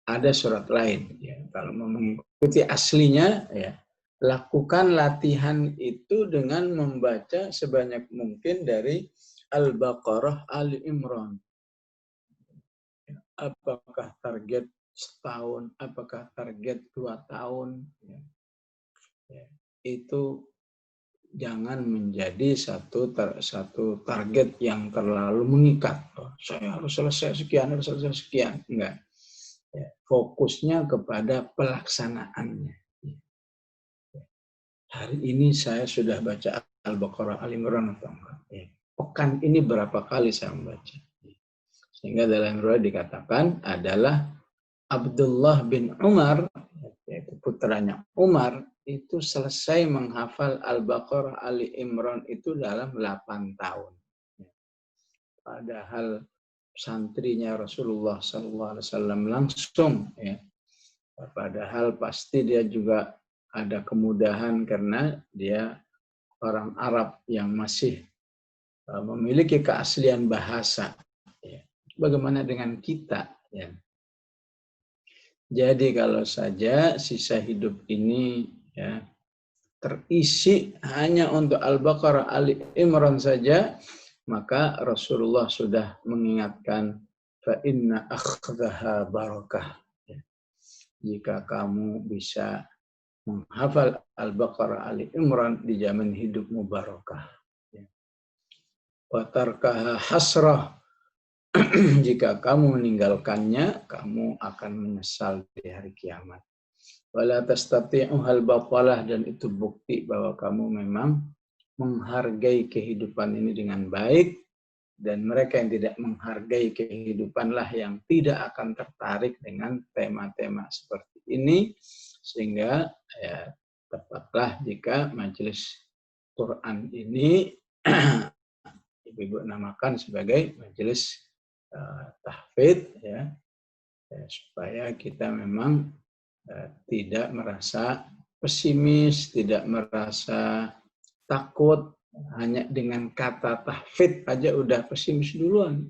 ada surat lain. Ya. Kalau mau mengikuti aslinya, ya lakukan latihan itu dengan membaca sebanyak mungkin dari Al-Baqarah, Ali Imran. Apakah target setahun? Apakah target 2 tahun? Ya. Ya. Itu jangan menjadi satu target yang terlalu mengikat. Oh, saya harus selesai sekian, harus selesai sekian. Enggak. Ya, fokusnya kepada pelaksanaannya. Ya. Hari ini saya sudah baca Al-Baqarah, Al-Imran atau enggak? Ya. Pekan ini berapa kali saya membaca? Ya. Sehingga dalam riwayat dikatakan adalah Abdullah bin Umar, yaitu putranya Umar, itu selesai menghafal Al-Baqarah, Ali Imran itu dalam 8 tahun. Padahal santrinya Rasulullah SAW langsung ya, Padahal pasti dia juga ada kemudahan karena dia orang Arab yang masih memiliki keaslian bahasa. Bagaimana dengan kita? Ya. Jadi kalau saja sisa hidup ini ya, terisi hanya untuk Al-Baqarah, Ali Imran saja, maka Rasulullah sudah mengingatkan, fa inna akhdaha barakah. Jika kamu bisa menghafal Al-Baqarah, Ali Imran, dijamin hidupmu barakah. Wa tarkaha hasrah. Jika kamu meninggalkannya, kamu akan menyesal di hari kiamat. Wala tastati'uhal batalah, dan itu bukti bahwa kamu memang menghargai kehidupan ini dengan baik, dan mereka yang tidak menghargai kehidupanlah yang tidak akan tertarik dengan tema-tema seperti ini, sehingga ya, tepatlah jika majelis Quran ini ibu-ibu namakan sebagai majelis tahfidz, ya, supaya kita memang tidak merasa pesimis, tidak merasa takut hanya dengan kata tahfidz aja udah pesimis duluan.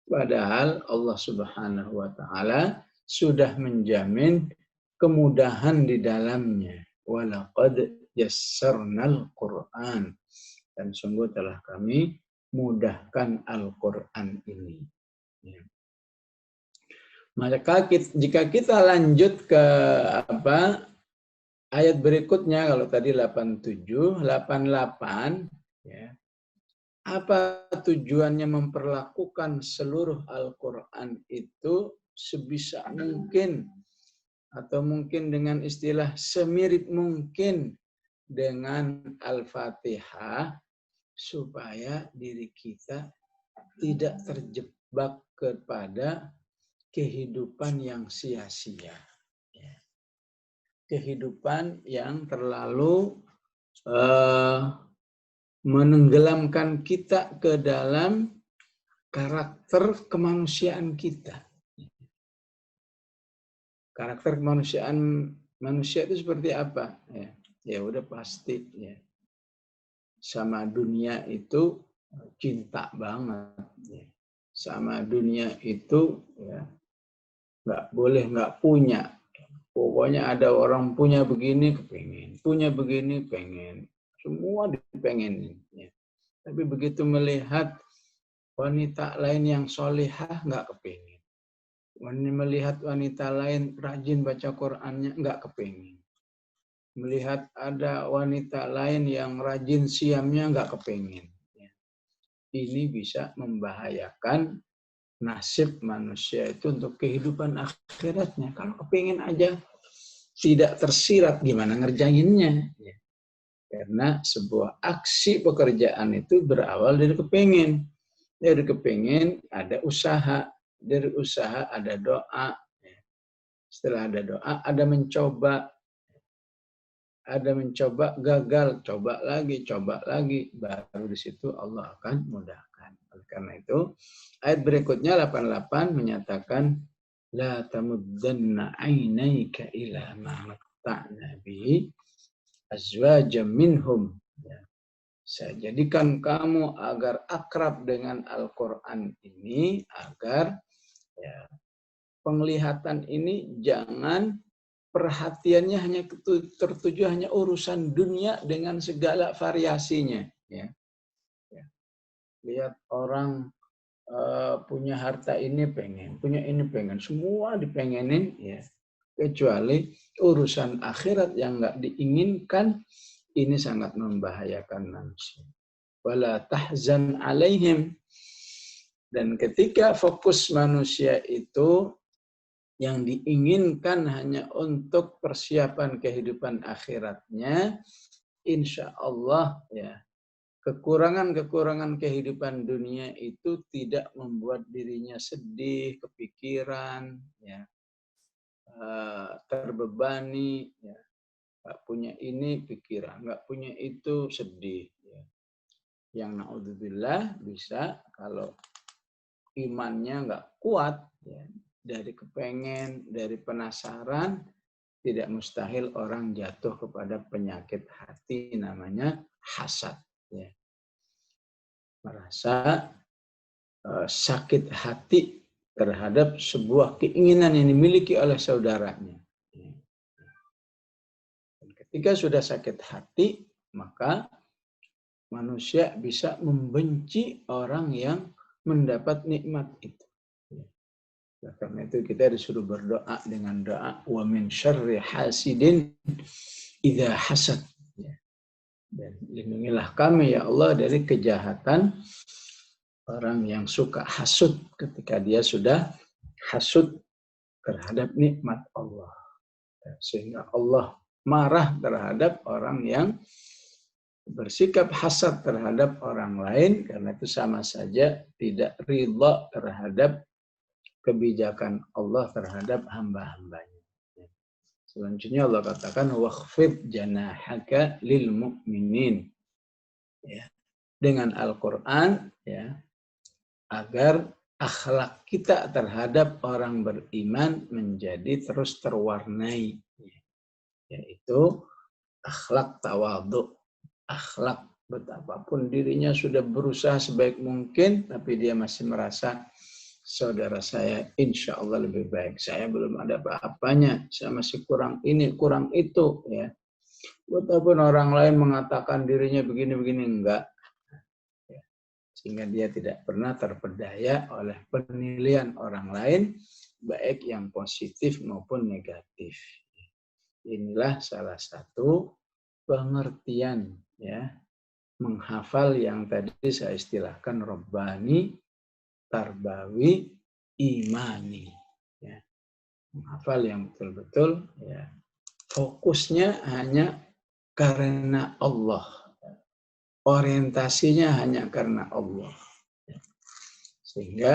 Padahal Allah Subhanahu wa taala sudah menjamin kemudahan di dalamnya. Walaqad yassarnal Qur'an, dan sungguh telah kami mudahkan Al-Qur'an ini. Maka jika kita lanjut ke ayat berikutnya, kalau tadi 87, 88, ya, apa tujuannya memperlakukan seluruh Al-Quran itu sebisa mungkin, atau mungkin dengan istilah semirip mungkin dengan Al-Fatihah, supaya diri kita tidak terjebak kepada kehidupan yang sia-sia. Kehidupan yang terlalu menenggelamkan kita ke dalam karakter kemanusiaan kita. Karakter kemanusiaan manusia itu seperti apa? Ya udah pasti ya. Sama dunia itu cinta banget. Ya. Sama dunia itu ya nggak boleh nggak punya. Pokoknya ada orang punya begini kepengen, punya begini pengen, semua dipengenin. Ya. Tapi begitu melihat wanita lain yang solihah nggak kepengen. Melihat wanita lain rajin baca Qur'annya nggak kepengen. Melihat ada wanita lain yang rajin siamnya nggak kepengen. Ini bisa membahayakan nasib manusia itu untuk kehidupan akhiratnya. Kalau kepengen aja tidak tersirat, gimana ngerjainnya? Karena sebuah aksi pekerjaan itu berawal dari kepengen. Dari kepengen ada usaha. Dari usaha ada doa. Setelah ada doa, ada mencoba. Ada mencoba, gagal, coba lagi, baru di situ Allah akan mudahkan. Oleh karena itu, ayat berikutnya 88 menyatakan, la tamuddanna 'ainaika ila ma matta'na bihi azwajan minhum. Saya jadikan kamu agar akrab dengan Al-Qur'an ini, agar ya, penglihatan ini jangan perhatiannya hanya tertuju hanya urusan dunia dengan segala variasinya. Ya. Lihat orang punya harta ini pengen, punya ini pengen, semua dipengenin, ya. Kecuali urusan akhirat yang nggak diinginkan, ini sangat membahayakan manusia. Wala tahzan alaihim. Dan ketika fokus manusia itu yang diinginkan hanya untuk persiapan kehidupan akhiratnya, insya Allah ya, kekurangan-kekurangan kehidupan dunia itu tidak membuat dirinya sedih, kepikiran, ya, terbebani, ya. Nggak punya ini pikiran, nggak punya itu sedih. Ya. Yang naudzubillah bisa kalau imannya nggak kuat, ya, dari kepengen, dari penasaran, tidak mustahil orang jatuh kepada penyakit hati namanya hasad. Ya. Merasa sakit hati terhadap sebuah keinginan yang dimiliki oleh saudaranya. Dan ketika sudah sakit hati, maka manusia bisa membenci orang yang mendapat nikmat itu. Karena itu kita disuruh berdoa dengan doa wa min syarri hasidin idza hasad. Dan lindungilah kami ya Allah dari kejahatan orang yang suka hasud ketika dia sudah hasud terhadap nikmat Allah. Sehingga Allah marah terhadap orang yang bersikap hasad terhadap orang lain, karena itu sama saja tidak ridha terhadap kebijakan Allah terhadap hamba-hambanya. Selanjutnya Allah katakan wakhfid janahaka lil mu'minin. Ya. Dengan Al-Qur'an ya, agar akhlak kita terhadap orang beriman menjadi terus terwarnai, yaitu akhlak tawadhu, akhlak betapapun dirinya sudah berusaha sebaik mungkin, tapi dia masih merasa saudara saya insya Allah lebih baik. Saya belum ada apa-apanya. Saya masih kurang ini, kurang itu. Ya. Walaupun orang lain mengatakan dirinya begini-begini, enggak. Ya. Sehingga dia tidak pernah terpedaya oleh penilaian orang lain, baik yang positif maupun negatif. Inilah salah satu pengertian ya, menghafal yang tadi saya istilahkan Rabbani, Tarbawi, Imani. Ya. Menghafal yang betul-betul ya, fokusnya hanya karena Allah. Orientasinya hanya karena Allah. Ya. Sehingga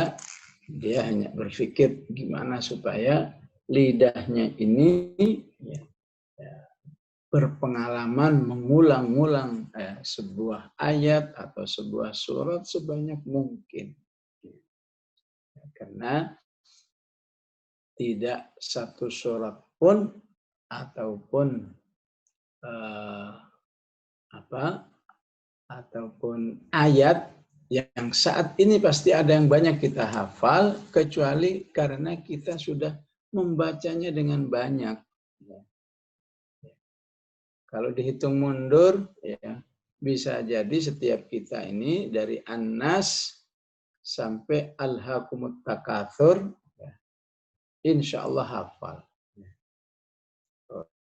dia hanya berpikir gimana supaya lidahnya ini ya, berpengalaman mengulang-ulang sebuah ayat atau sebuah surat sebanyak mungkin. Karena tidak satu surat pun ataupun ataupun ayat yang saat ini pasti ada yang banyak kita hafal, kecuali karena kita sudah membacanya dengan banyak. Kalau dihitung mundur, ya bisa jadi setiap kita ini dari An-Nas sampai Alhaakumut Takatsur, ya, insya Allah hafal.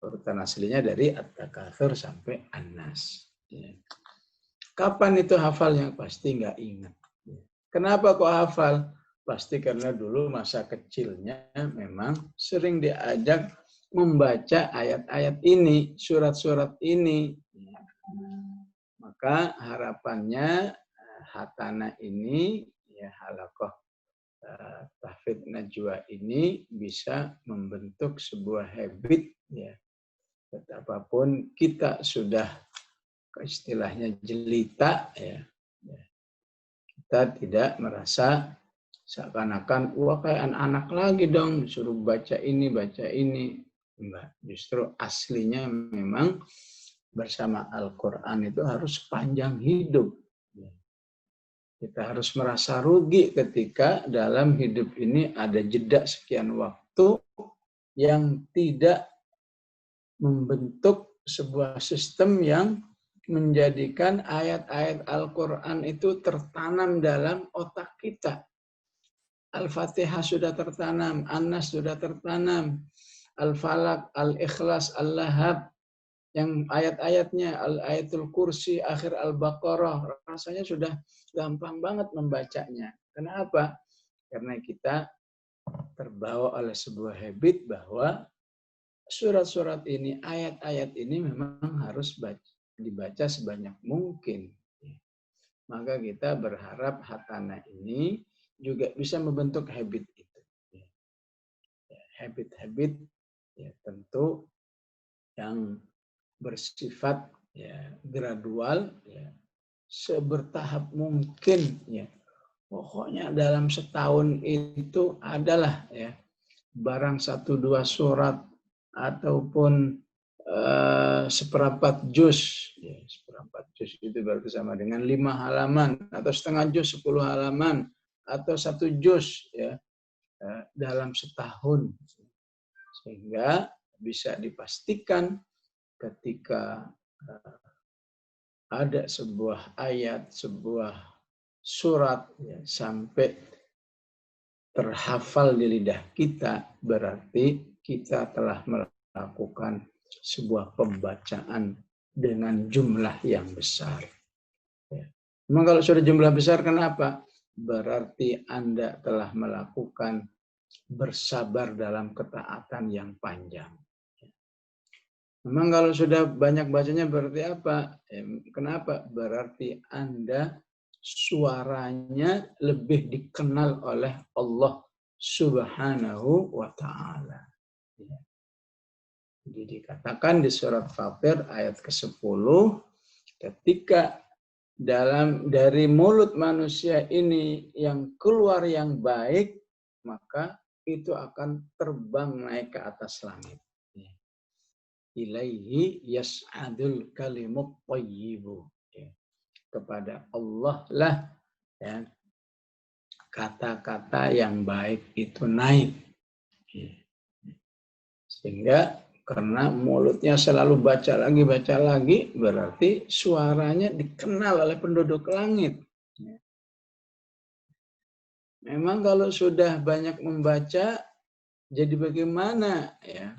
Urutan aslinya dari At-Takatsur sampai An-Nas. Ya. Kapan itu hafalnya? Pasti nggak ingat. Kenapa kok hafal? Pasti karena dulu masa kecilnya memang sering diajak membaca ayat-ayat ini, surat-surat ini. Maka harapannya Hatana ini, ya halaqah tahfidz najwa ini bisa membentuk sebuah habit, ya. Betapapun kita sudah istilahnya jelita, ya, kita tidak merasa seakan-akan wah kayak anak-anak lagi dong suruh baca ini enggak. Justru aslinya memang bersama Al-Quran itu harus panjang hidup. Kita harus merasa rugi ketika dalam hidup ini ada jeda sekian waktu yang tidak membentuk sebuah sistem yang menjadikan ayat-ayat Al-Quran itu tertanam dalam otak kita. Al-Fatihah sudah tertanam, An-Nas sudah tertanam, Al-Falaq, Al-Ikhlas, Al-Lahab, yang ayat-ayatnya, Al-Ayatul Kursi, akhir Al-Baqarah, rasanya sudah gampang banget membacanya. Kenapa? Karena kita terbawa oleh sebuah habit bahwa surat-surat ini, ayat-ayat ini memang harus dibaca sebanyak mungkin. Maka kita berharap Hatana ini juga bisa membentuk habit itu. Habit-habit ya, tentu yang bersifat ya, gradual, ya, sebertahap mungkin. Ya. Pokoknya dalam setahun itu adalah ya, barang 1-2 surat ataupun seperempat juz, ya, seperempat juz itu berarti sama dengan 5 halaman atau setengah juz 10 halaman atau 1 juz ya dalam setahun, sehingga bisa dipastikan ketika ada sebuah ayat, sebuah surat ya, sampai terhafal di lidah kita, berarti kita telah melakukan sebuah pembacaan dengan jumlah yang besar. Ya. Memang kalau sudah jumlah besar, kenapa? Berarti Anda telah melakukan bersabar dalam ketaatan yang panjang. Memang kalau sudah banyak bacanya berarti apa? Kenapa? Berarti Anda suaranya lebih dikenal oleh Allah Subhanahu wa Ta'ala. Ya. Jadi dikatakan di surat Fatir ayat ke-10, ketika dari mulut manusia ini yang keluar yang baik, maka itu akan terbang naik ke atas langit. Ilaihi yas'adul kalimut thayyibu. Kepada Allah lah ya, kata-kata yang baik itu naik. Sehingga karena mulutnya selalu baca lagi, berarti suaranya dikenal oleh penduduk langit. Memang kalau sudah banyak membaca, jadi bagaimana ya?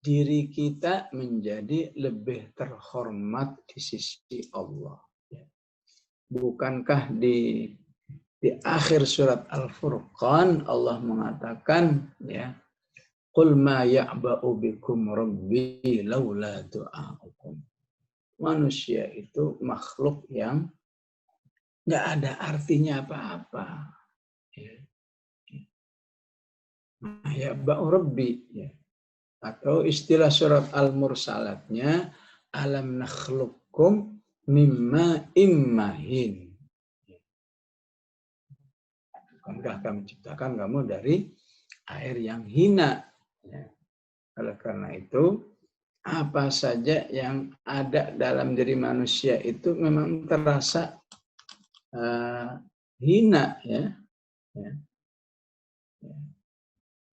Diri kita menjadi lebih terhormat di sisi Allah. Bukankah di akhir surat Al-Furqan Allah mengatakan ya, qul ma ya'ba'u bikum rabbi laula du'a'ukum. Manusia itu makhluk yang nggak ada artinya apa-apa. Ma ya'ba'u rabbi ya. Atau istilah surat Al-Mursalatnya alam nakhluqkum mimma immahin. Bukankah kami ciptakan kamu dari air yang hina. Ya. Oleh karena itu, apa saja yang ada dalam diri manusia itu memang terasa hina. Ya. Ya.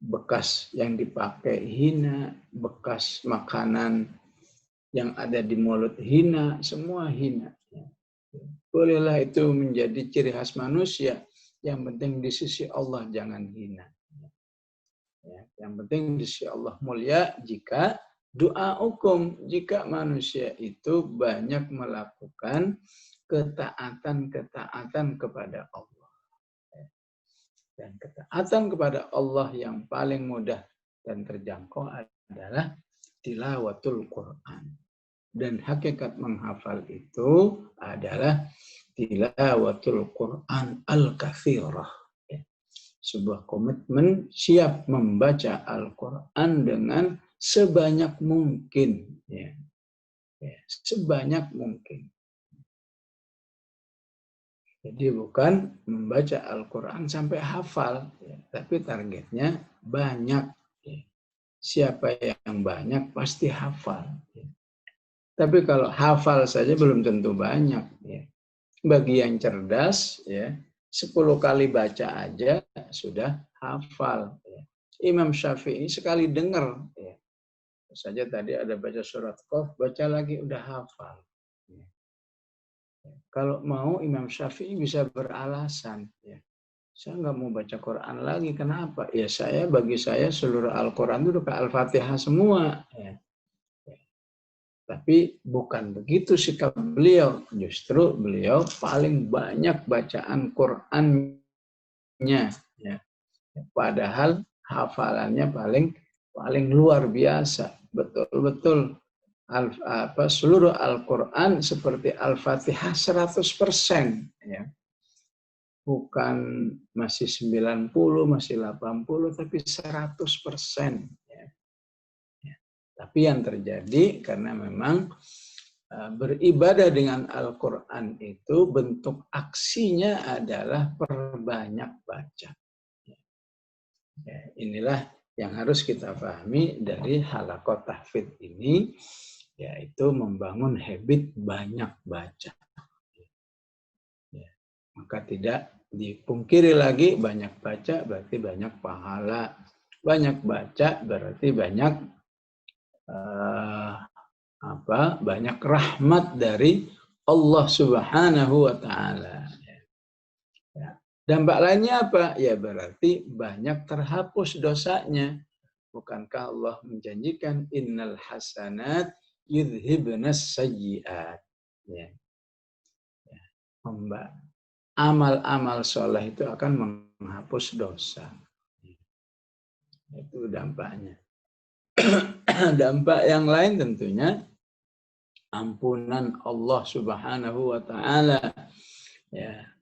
Bekas yang dipakai hina, bekas makanan yang ada di mulut hina, semua hina. Ya. Bolehlah itu menjadi ciri khas manusia. Yang penting di sisi Allah jangan hina. Ya, yang penting di sisi Allah mulia jika doa hukum, jika manusia itu banyak melakukan ketaatan kepada Allah. Dan ketaatan kepada Allah yang paling mudah dan terjangkau adalah tilawatul Quran. Dan hakikat menghafal itu adalah tilawatul Quran al-kathirah. Sebuah komitmen siap membaca Al-Quran dengan sebanyak mungkin. Ya. Ya, sebanyak mungkin. Jadi bukan membaca Al-Quran sampai hafal, ya, tapi targetnya banyak. Ya. Siapa yang banyak pasti hafal. Ya. Tapi kalau hafal saja belum tentu banyak. Ya. Bagi yang cerdas, ya, 10 kali baca aja sudah hafal. Ya. Imam Syafi'i sekali dengar. Ya. Saja tadi ada baca surat Qaf, baca lagi udah hafal. Ya. Ya. Kalau mau Imam Syafi'i bisa beralasan. Ya. Saya nggak mau baca Quran lagi. Kenapa? Ya bagi saya seluruh Al-Quran itu udah Al-Fatihah semua. Ya. Tapi bukan begitu sikap beliau. Justru beliau paling banyak bacaan Qur'annya. Ya. Padahal hafalannya paling luar biasa. Betul-betul seluruh Al-Quran seperti Al-Fatihah 100%. Ya. Bukan masih 90, masih 80, tapi 100%. Tapi yang terjadi karena memang beribadah dengan Al-Quran itu bentuk aksinya adalah perbanyak baca. Ya, inilah yang harus kita pahami dari halaqah tahfidz ini, yaitu membangun habit banyak baca. Ya, maka tidak dipungkiri lagi, banyak baca berarti banyak pahala. Banyak baca berarti banyak banyak rahmat dari Allah Subhanahu wa taala. Ya. Dampak lainnya apa? Ya berarti banyak terhapus dosanya. Bukankah Allah menjanjikan innal hasanat yudhibnas sayyiat. Ya. Ya. Amal-amal soleh itu akan menghapus dosa. Itu dampaknya. Dampak yang lain tentunya ampunan Allah Subhanahu wa taala. Ya.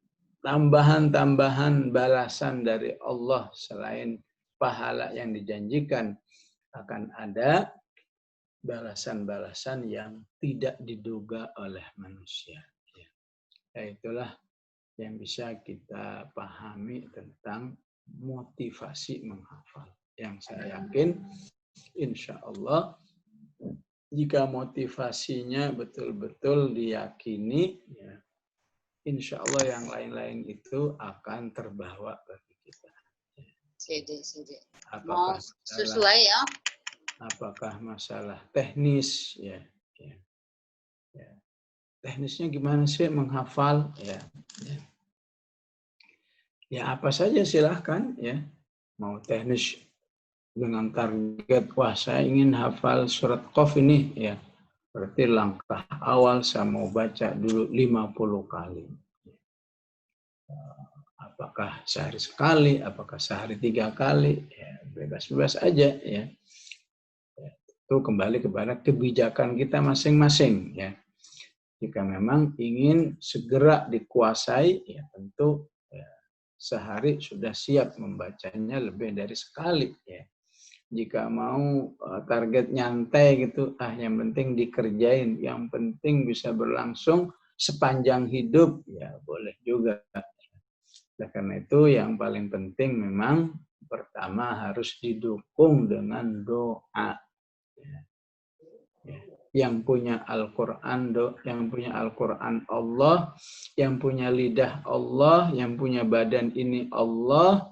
Tambahan-tambahan balasan dari Allah selain pahala yang dijanjikan, akan ada balasan-balasan yang tidak diduga oleh manusia. Ya, itulah yang bisa kita pahami tentang motivasi menghafal. Yang saya yakin, insya Allah, jika motivasinya betul-betul diyakini, ya, insya Allah yang lain-lain itu akan terbawa bagi kita. Apakah Sesuai ya. Apakah masalah teknis, ya. Teknisnya gimana sih menghafal, ya apa saja silahkan, ya. Mau teknis dengan target, wah saya ingin hafal surat Qaf ini, ya. Berarti langkah awal saya mau baca dulu 50 kali. Apakah sehari sekali, apakah sehari 3 kali, ya bebas-bebas aja, ya. Itu kembali kepada kebijakan kita masing-masing, ya. Jika memang ingin segera dikuasai, ya tentu ya, sehari sudah siap membacanya lebih dari sekali, ya. Jika mau target nyantai gitu, yang penting dikerjain, yang penting bisa berlangsung sepanjang hidup, ya boleh juga. Nah, karena itu yang paling penting memang pertama harus didukung dengan doa. Yang punya Al-Quran, yang punya Al-Quran Allah, yang punya lidah Allah, yang punya badan ini Allah,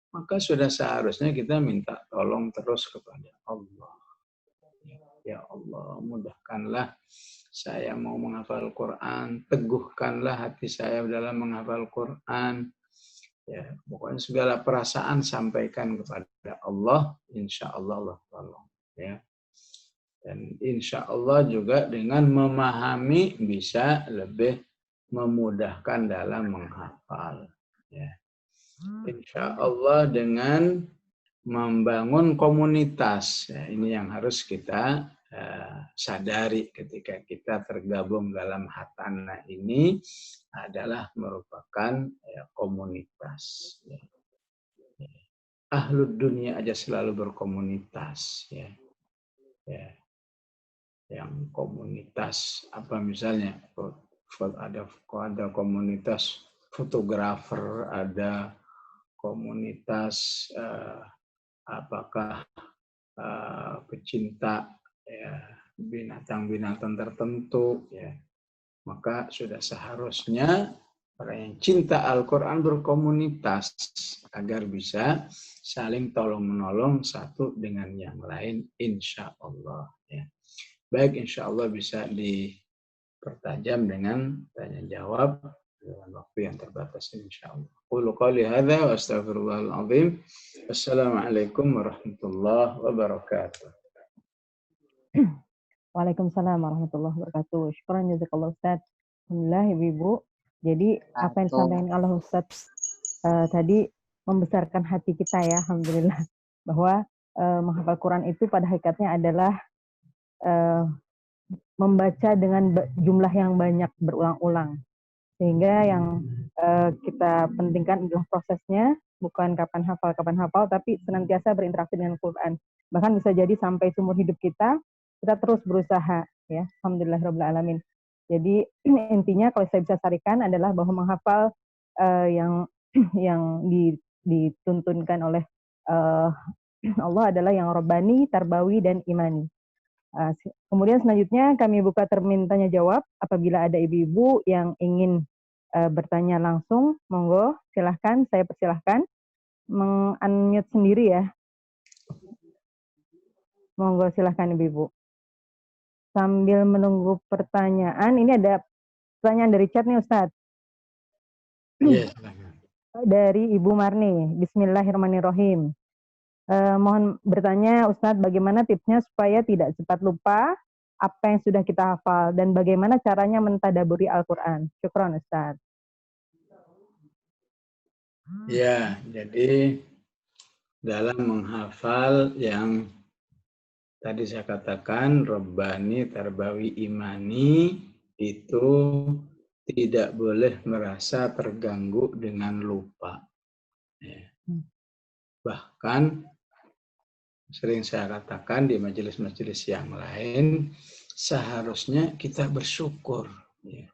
maka sudah seharusnya kita minta tolong terus kepada Allah. Ya Allah, mudahkanlah saya mau menghafal Quran, teguhkanlah hati saya dalam menghafal Quran. Ya, pokoknya segala perasaan sampaikan kepada Allah, insya Allah Allah tolong. Ya. Dan insya Allah juga dengan memahami bisa lebih memudahkan dalam menghafal. Ya. Insya Allah dengan membangun komunitas, ya, ini yang harus kita sadari ketika kita tergabung dalam Hatana ini adalah merupakan komunitas. Ya. Ahlud dunia aja selalu berkomunitas. Ya. Ya. Yang komunitas apa misalnya ada komunitas fotografer, ada komunitas apakah pecinta ya, binatang-binatang tertentu, ya, maka sudah seharusnya orang yang cinta Al-Quran berkomunitas agar bisa saling tolong-menolong satu dengan yang lain, insya Allah. Ya. Baik, insya Allah bisa dipertajam dengan tanya jawab dalam waktu yang terbatas, insya Allah. Qulu qali hadza wa astaghfirullahal azim. Assalamualaikum warahmatullahi wabarakatuh. Waalaikumsalam warahmatullahi wabarakatuh. Syukran jazakallah Ustaz. Alhamdulillah Ibu. Jadi apa yang disampaikan Allah Ustaz tadi membesarkan hati kita, ya, alhamdulillah, bahwa menghafal Quran itu pada hakikatnya adalah membaca dengan jumlah yang banyak berulang-ulang, sehingga yang kita pentingkan adalah prosesnya, bukan kapan hafal, tapi senantiasa berinteraksi dengan Quran. Bahkan bisa jadi sampai seumur hidup kita terus berusaha, ya, alhamdulillahirabbil alamin. Jadi intinya kalau saya bisa sarikan adalah bahwa menghafal yang dituntunkan oleh Allah adalah yang Rabbani, Tarbawi, dan Imani. Kemudian selanjutnya kami buka termin tanya jawab. Apabila ada ibu-ibu yang ingin bertanya langsung, monggo silahkan, saya persilahkan meng-unmute sendiri ya. Monggo silahkan ibu-ibu. Sambil menunggu pertanyaan, ini ada pertanyaan dari chat nih Ustadz. Iya, Dari Ibu Marni, Bismillahirrahmanirrahim. Mohon bertanya Ustadz, bagaimana tipsnya supaya tidak cepat lupa apa yang sudah kita hafal dan bagaimana caranya mentadaburi Al-Quran? Syukron Ustadz. Ya, jadi dalam menghafal yang tadi saya katakan Rabbani, Tarbawi, Imani itu tidak boleh merasa terganggu dengan lupa. Ya. Bahkan sering saya katakan di majelis-majelis yang lain, seharusnya kita bersyukur. Ya.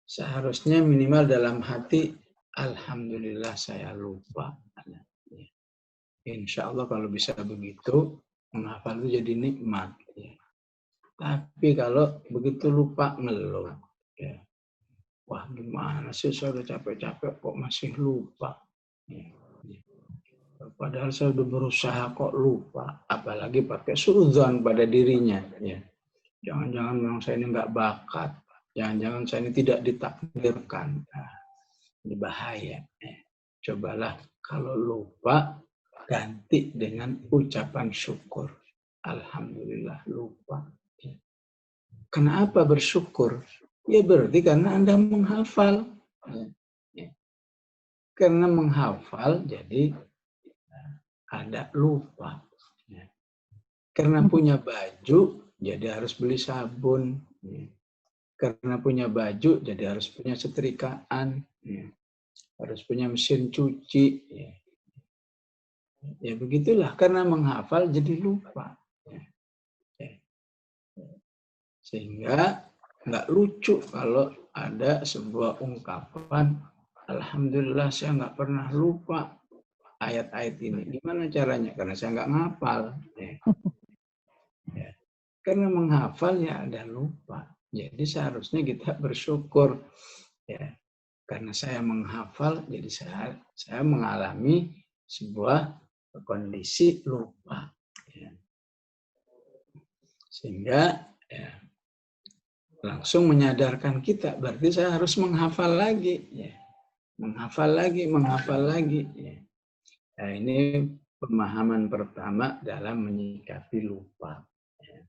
Seharusnya minimal dalam hati, alhamdulillah saya lupa. Ya. Insya Allah kalau bisa begitu, menghafal itu jadi nikmat. Ya. Tapi kalau begitu lupa, ngeluh. Ya. Wah gimana sih, saya udah capek-capek kok masih lupa. Ya. Padahal saya udah berusaha kok lupa. Apalagi pakai suudzon pada dirinya. Ya. Jangan-jangan memang saya ini nggak bakat. Jangan-jangan saya ini tidak ditakdirkan. Nah, ini bahaya. Cobalah kalau lupa, ganti dengan ucapan syukur. Alhamdulillah lupa. Kenapa bersyukur? Ya berarti karena Anda menghafal. Karena menghafal jadi ada lupa. Karena punya baju jadi harus beli sabun. Karena punya baju jadi harus punya setrikaan. Harus punya mesin cuci. Ya begitulah, karena menghafal jadi lupa. Sehingga nggak lucu kalau ada sebuah ungkapan, alhamdulillah saya nggak pernah lupa ayat-ayat ini. Gimana caranya? Karena saya nggak ngapal. Karena menghafal ya ada lupa. Jadi seharusnya kita bersyukur. Ya. Karena saya menghafal, jadi saya mengalami sebuah kondisi lupa. Ya. Sehingga ya, langsung menyadarkan kita, berarti saya harus menghafal lagi. Ya. Menghafal lagi. Ya. Nah, ini pemahaman pertama dalam menyikapi lupa. Ya.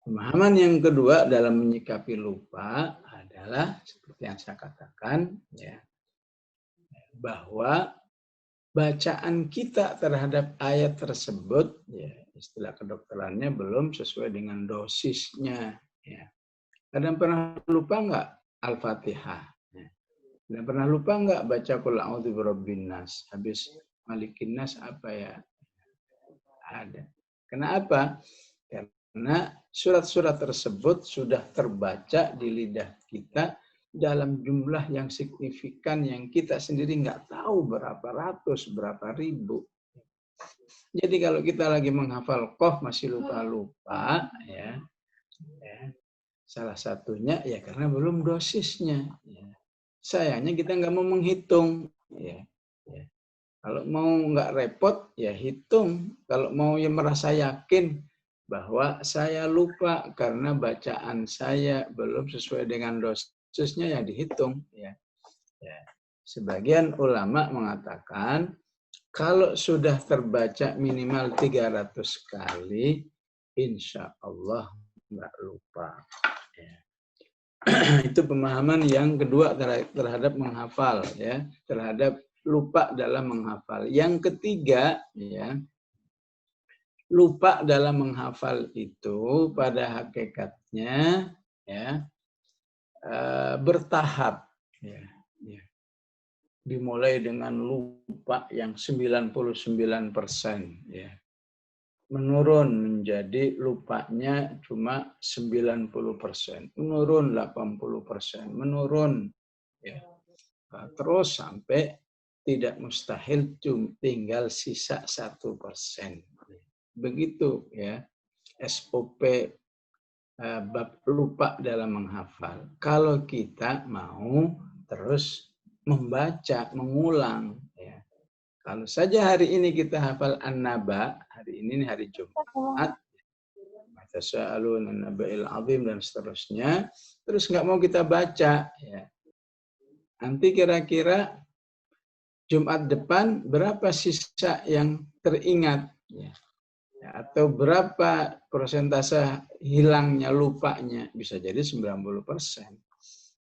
Pemahaman yang kedua dalam menyikapi lupa adalah, seperti yang saya katakan, ya, bahwa bacaan kita terhadap ayat tersebut, ya, istilah kedokterannya belum sesuai dengan dosisnya. Ya. Kadang pernah lupa nggak Al-Fatihah? Ya. Dan pernah lupa nggak baca Qul a'udzu birabbin nas? Habis Malikin nas apa ya? Ada. Kenapa? Karena surat-surat tersebut sudah terbaca di lidah kita dalam jumlah yang signifikan yang kita sendiri nggak tahu berapa ratus, berapa ribu. Jadi kalau kita lagi menghafal Qaf masih lupa-lupa, ya, salah satunya ya karena belum dosisnya. Ya. Sayangnya kita nggak mau menghitung. Ya. Kalau mau nggak repot, ya hitung. Kalau mau yang merasa yakin bahwa saya lupa karena bacaan saya belum sesuai dengan dosisnya, ya dihitung. Ya. Sebagian ulama mengatakan kalau sudah terbaca minimal 300 kali, insya Allah nggak lupa. Ya. Itu pemahaman yang kedua terhadap menghafal, ya, terhadap lupa dalam menghafal. Yang ketiga, ya, lupa dalam menghafal itu pada hakikatnya, ya, bertahap. Ya. Dimulai dengan lupa yang 99%, ya. Menurun menjadi lupanya cuma 90%, menurun 80%, menurun, ya. Terus sampai tidak mustahil, tinggal sisa 1%. Begitu ya SOP bab lupa dalam menghafal. Kalau kita mau terus membaca, mengulang. Ya. Kalau saja hari ini kita hafal An-Naba, hari ini hari Jumat, Matasa'alun An-Naba'il Azim dan seterusnya, terus nggak mau kita baca. Ya. Nanti kira-kira Jumat depan berapa sisa yang teringat? Ya. Atau berapa persentase hilangnya, lupanya? Bisa jadi 90%.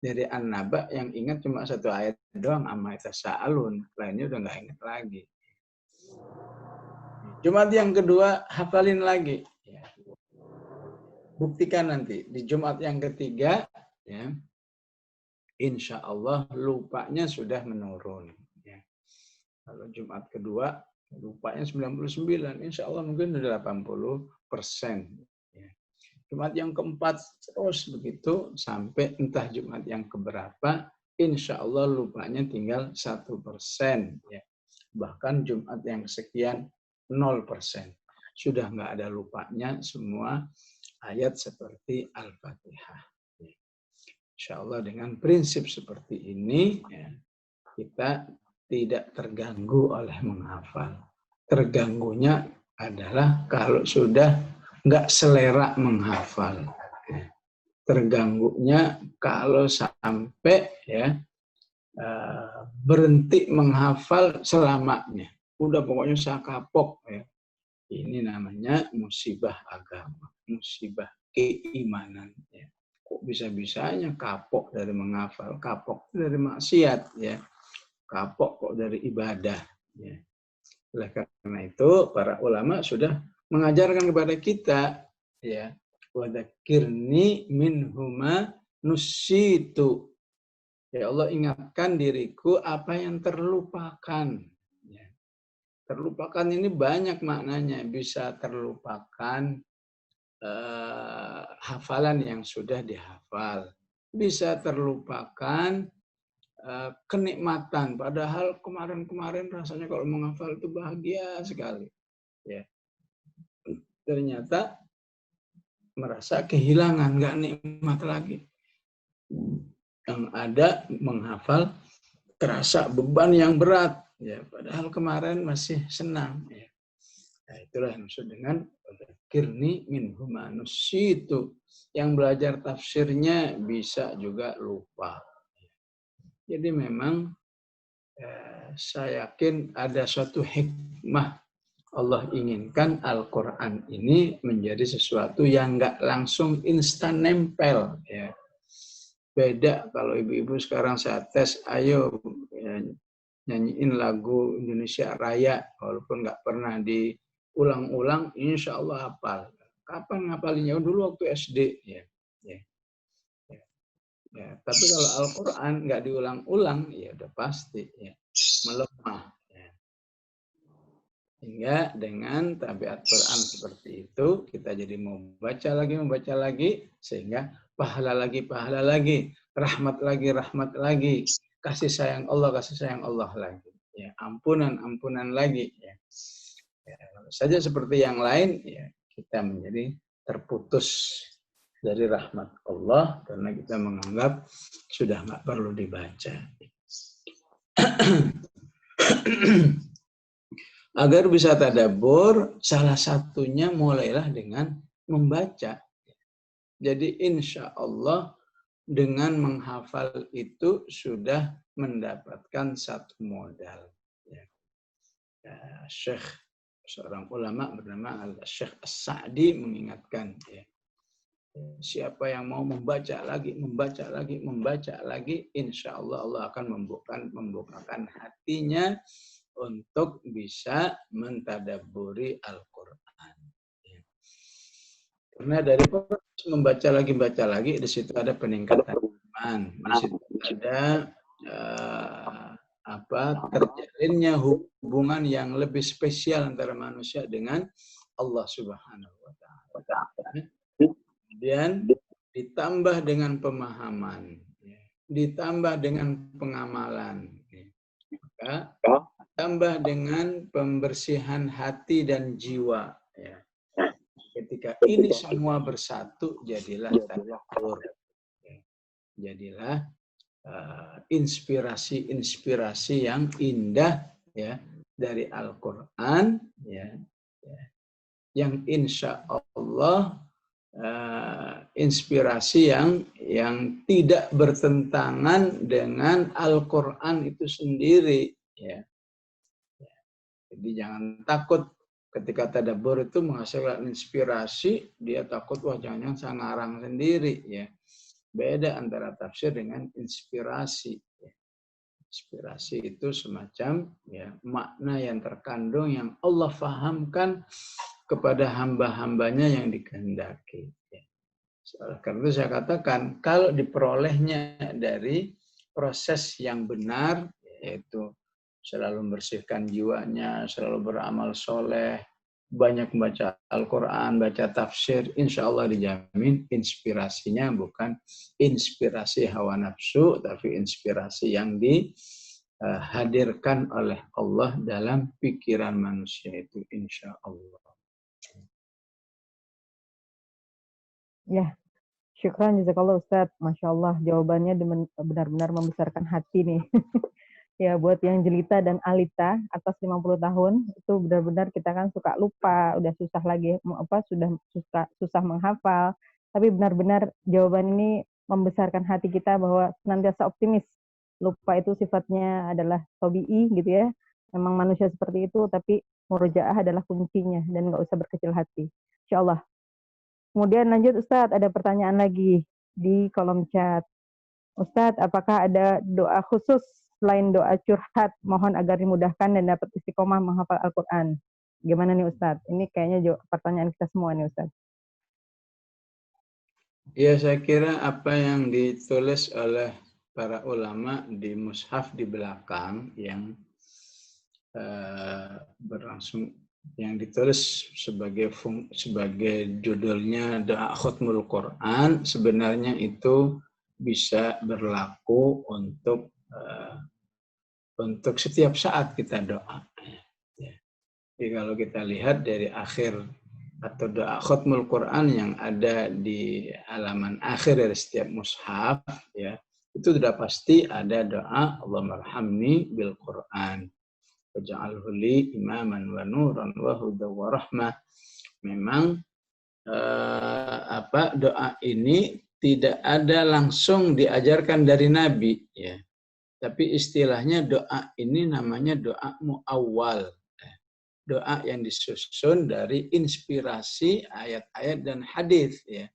Dari An-Naba yang ingat cuma 1 ayat doang, amma yatasaalun, lainnya udah nggak ingat lagi. Jumat yang kedua hafalin lagi. Ya. Buktikan nanti di Jumat yang ketiga, ya, insya Allah lupanya sudah menurun. Ya. Kalau Jumat kedua lupanya 99, insya Allah mungkin sudah 80%. Ya. Jumat yang keempat terus begitu sampai entah Jumat yang keberapa, insya Allah lupanya tinggal 1%. Ya. Bahkan Jumat yang sekian 0%. Sudah nggak ada lupanya semua ayat seperti Al-Fatihah. Ya. Insya Allah dengan prinsip seperti ini, ya, kita tidak terganggu oleh menghafal. Terganggunya adalah kalau sudah nggak selera menghafal. Terganggunya kalau sampai ya berhenti menghafal selamanya. Udah pokoknya saya kapok. Ya. Ini namanya musibah agama, musibah keimanan. Ya. Kok bisa-bisanya kapok dari menghafal, kapok dari maksiat, ya. Kapok kok dari ibadah. Ya. Oleh karena itu, para ulama sudah mengajarkan kepada kita, ya, wadakirni minhuma nusitu. Ya Allah, ingatkan diriku apa yang terlupakan. Ya. Terlupakan ini banyak maknanya. Bisa terlupakan hafalan yang sudah dihafal. Bisa terlupakan kenikmatan, padahal kemarin-kemarin rasanya kalau menghafal itu bahagia sekali, ya. Ternyata merasa kehilangan, nggak nikmat lagi. Yang ada menghafal terasa beban yang berat, ya. Padahal kemarin masih senang, ya. Nah, itulah yang maksud dengan kirni min humanus itu. Yang belajar tafsirnya bisa juga lupa. Jadi memang saya yakin ada suatu hikmah Allah inginkan Al-Quran ini menjadi sesuatu yang nggak langsung instan nempel. Ya. Beda kalau ibu-ibu sekarang saya tes, ayo ya, nyanyiin lagu Indonesia Raya, walaupun nggak pernah diulang-ulang, insya Allah hafal. Kapan ngapalinya? Dulu waktu SD. Ya. Ya. Ya, tapi kalau Al-Quran nggak diulang-ulang, ya udah pasti ya, melemah. Ya. Hingga dengan tabiat Quran seperti itu, kita jadi mau membaca lagi, sehingga pahala lagi, rahmat lagi, kasih sayang Allah lagi. Ya, ampunan lagi. Ya. Ya, saja seperti yang lain, ya, kita menjadi terputus dari rahmat Allah karena kita menganggap sudah nggak perlu dibaca. Agar bisa tadabbur, salah satunya mulailah dengan membaca. Jadi insya Allah dengan menghafal itu sudah mendapatkan satu modal. Ya. Syekh, seorang ulama bernama Syekh As-Sa'di mengingatkan, ya. Siapa yang mau membaca lagi, insya Allah Allah akan membukakan hatinya untuk bisa mentadabburi Al-Quran. Karena dari membaca lagi, di situ ada peningkatan iman, di situ ada terjalinnya hubungan yang lebih spesial antara manusia dengan Allah Subhanahu wa Ta'ala. Kemudian ditambah dengan pemahaman, ditambah dengan pengamalan. Maka tambah dengan pembersihan hati dan jiwa. Ya. Ketika ini semua bersatu, jadilah tadabbur. Jadilah inspirasi-inspirasi yang indah ya dari Al-Quran ya, yang insya Allah inspirasi yang tidak bertentangan dengan Al-Quran itu sendiri ya. Jadi jangan takut ketika tadabbur itu menghasilkan inspirasi, dia takut wah jangan-jangan saya ngarang sendiri ya. Beda antara tafsir dengan inspirasi. Inspirasi itu semacam ya, makna yang terkandung yang Allah fahamkan kepada hamba-hambanya yang dikehendaki. Karena itu saya katakan, kalau diperolehnya dari proses yang benar, yaitu selalu membersihkan jiwanya, selalu beramal soleh, banyak membaca Al-Quran, baca tafsir, insya Allah dijamin inspirasinya bukan inspirasi hawa nafsu, tapi inspirasi yang dihadirkan oleh Allah dalam pikiran manusia itu, insya Allah. Ya, syukran jazakallah Ustaz. Masya Allah, jawabannya benar-benar membesarkan hati nih. Ya, buat yang jelita dan alita atas 50 tahun itu benar-benar kita kan suka lupa, udah susah lagi sudah susah menghafal. Tapi benar-benar jawaban ini membesarkan hati kita bahwa senantiasa optimis. Lupa itu sifatnya adalah tabi'i gitu ya. Memang manusia seperti itu, tapi murojaah adalah kuncinya dan nggak usah berkecil hati. Insyaallah. Kemudian lanjut Ustadz, ada pertanyaan lagi di kolom chat. Ustadz, apakah ada doa khusus selain doa curhat, mohon agar dimudahkan dan dapat istiqomah menghafal Al-Quran? Gimana nih Ustadz? Ini kayaknya pertanyaan kita semua nih Ustadz. Ya, saya kira apa yang ditulis oleh para ulama di mushaf di belakang yang berlangsung, yang ditulis sebagai judulnya doa khutmul Quran, sebenarnya itu bisa berlaku untuk setiap saat kita doa. Jadi kalau kita lihat dari akhir atau doa khutmul Quran yang ada di halaman akhir dari setiap mushaf, ya, itu sudah pasti ada doa Allahumma arhamni bil Quran waj'alhu li imaman wa nuran wa hudan wa rahmah. Memang doa ini tidak ada langsung diajarkan dari Nabi ya. Tapi istilahnya doa ini namanya doa muawwal. Doa yang disusun dari inspirasi ayat-ayat dan hadis ya.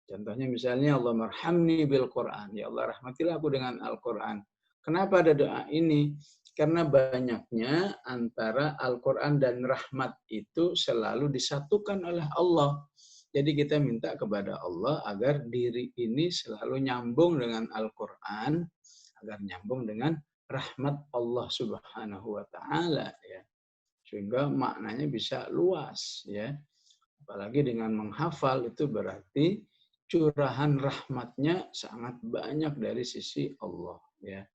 Contohnya misalnya Allahumma arhamni bil Quran. Ya Allah rahmatilah aku dengan Al-Quran. Kenapa ada doa ini? Karena banyaknya antara Al-Quran dan rahmat itu selalu disatukan oleh Allah. Jadi kita minta kepada Allah agar diri ini selalu nyambung dengan Al-Quran, agar nyambung dengan rahmat Allah Subhanahu wa Ta'ala. Ya. Sehingga maknanya bisa luas. Ya. Apalagi dengan menghafal itu berarti curahan rahmatnya sangat banyak dari sisi Allah. Ya.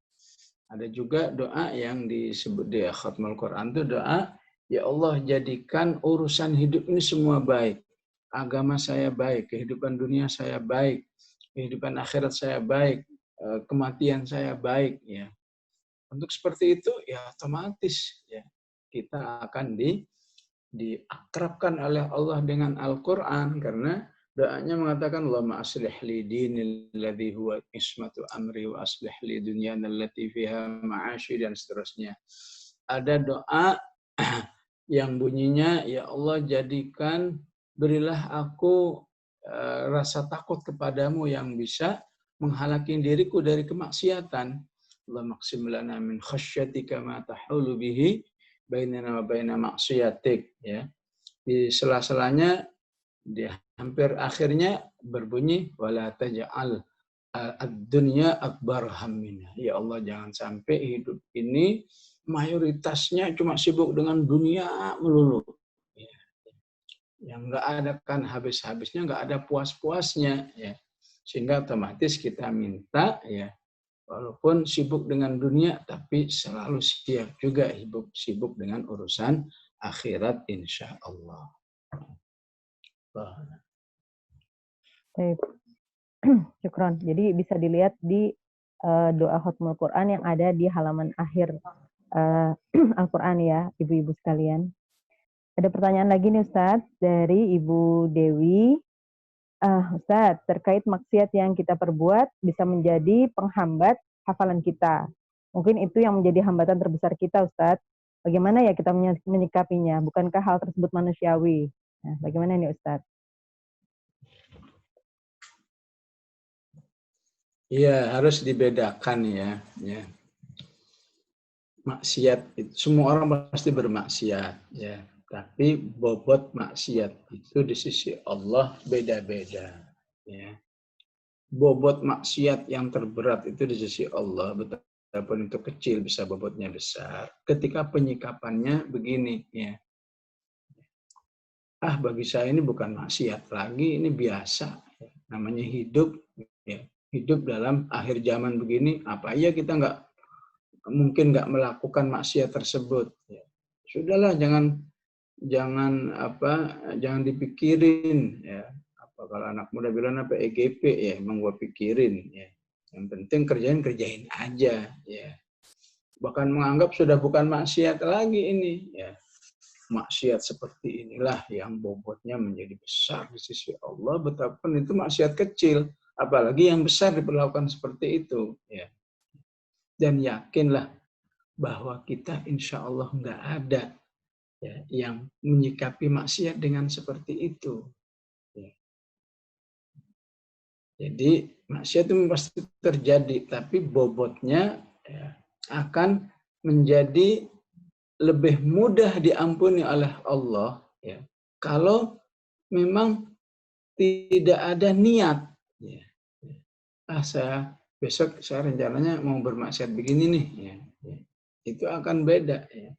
Ada juga doa yang disebut di khatmul Quran itu doa, ya Allah jadikan urusan hidup ini semua baik. Agama saya baik, kehidupan dunia saya baik, kehidupan akhirat saya baik, kematian saya baik. Ya. Untuk seperti itu ya otomatis ya kita akan diakrabkan oleh Allah dengan Al-Quran karena doanya mengatakan Allahumma aslih li dinil ladzi huwa ismatu amri wa aslih li dunyana allati fiha ma'ashi dan seterusnya. Ada doa yang bunyinya ya Allah jadikan berilah aku rasa takut kepadamu yang bisa menghalangi diriku dari kemaksiatan. Allah maqsim lana min khasyatika ma tahulu bihi bainana wa baina maksiatik ya. Di sela-selanya di hampir akhirnya berbunyi wala taj'al ad-dunya akbar hammina. Ya Allah jangan sampai hidup ini mayoritasnya cuma sibuk dengan dunia melulu. Ya. Yang enggak ada kan habis-habisnya, enggak ada puas-puasnya ya. Sehingga otomatis kita minta ya Walaupun sibuk dengan dunia, tapi selalu siap juga sibuk dengan urusan akhirat insya Allah. Syukron. Jadi bisa dilihat di doa Khatmul Quran yang ada di halaman akhir Al-Quran ya, ibu-ibu sekalian. Ada pertanyaan lagi nih Ustadz dari Ibu Dewi. Ustadz, terkait maksiat yang kita perbuat bisa menjadi penghambat hafalan kita. Mungkin itu yang menjadi hambatan terbesar kita, Ustadz. Bagaimana ya kita menyikapinya? Bukankah hal tersebut manusiawi? Nah, bagaimana nih Ustadz? Iya, harus dibedakan ya. Maksiat itu semua orang pasti bermaksiat ya. Tapi bobot maksiat itu di sisi Allah beda-beda. Ya. Bobot maksiat yang terberat itu di sisi Allah, betapapun itu kecil bisa bobotnya besar. Ketika penyikapannya begini, ya. Bagi saya ini bukan maksiat lagi, ini biasa. Namanya hidup, ya. Hidup dalam akhir zaman begini, apa iya kita mungkin nggak melakukan maksiat tersebut. Ya. Sudahlah, jangan dipikirin ya. Kalau anak muda bilang apa EGP ya, emang gua pikirin ya. Yang penting kerjain aja ya. Bahkan menganggap sudah bukan maksiat lagi ini ya. Maksiat seperti inilah yang bobotnya menjadi besar di sisi Allah, betapapun itu maksiat kecil, apalagi yang besar diperlakukan seperti itu ya. Dan yakinlah bahwa kita insya Allah nggak ada ya, yang menyikapi maksiat dengan seperti itu. Ya. Jadi maksiat itu pasti terjadi, tapi bobotnya ya, akan menjadi lebih mudah diampuni oleh Allah ya, kalau memang tidak ada niat. Ya. Besok saya rencananya mau bermaksiat begini nih, ya. Itu akan beda. Ya.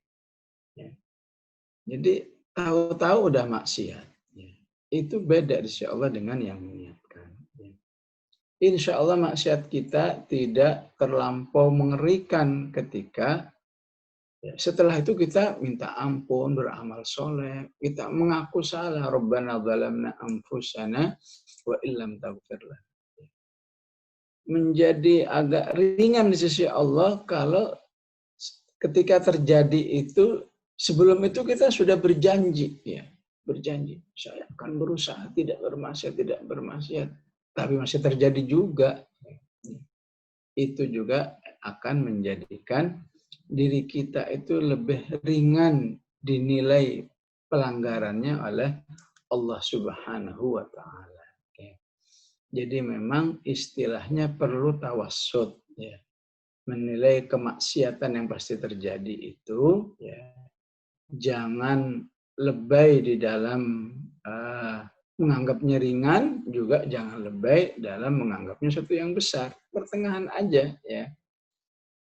Jadi tahu-tahu udah maksiat. Ya. Itu beda insya Allah dengan yang meniatkan. Ya. Insya Allah maksiat kita tidak terlampau mengerikan ketika setelah itu kita minta ampun, beramal soleh, kita mengaku salah. Rabbana zalamna anfusana wa illam taghfir lana. Menjadi agak ringan di sisi Allah kalau ketika terjadi itu, sebelum itu kita sudah berjanji, ya, berjanji saya akan berusaha tidak bermaksiat, tapi masih terjadi juga. Itu juga akan menjadikan diri kita itu lebih ringan dinilai pelanggarannya oleh Allah Subhanahu wa Ta'ala. Jadi memang istilahnya perlu tawassut, ya. Menilai kemaksiatan yang pasti terjadi itu, ya, jangan lebay di dalam menganggapnya ringan, juga jangan lebay dalam menganggapnya sesuatu yang besar. Pertengahan aja ya.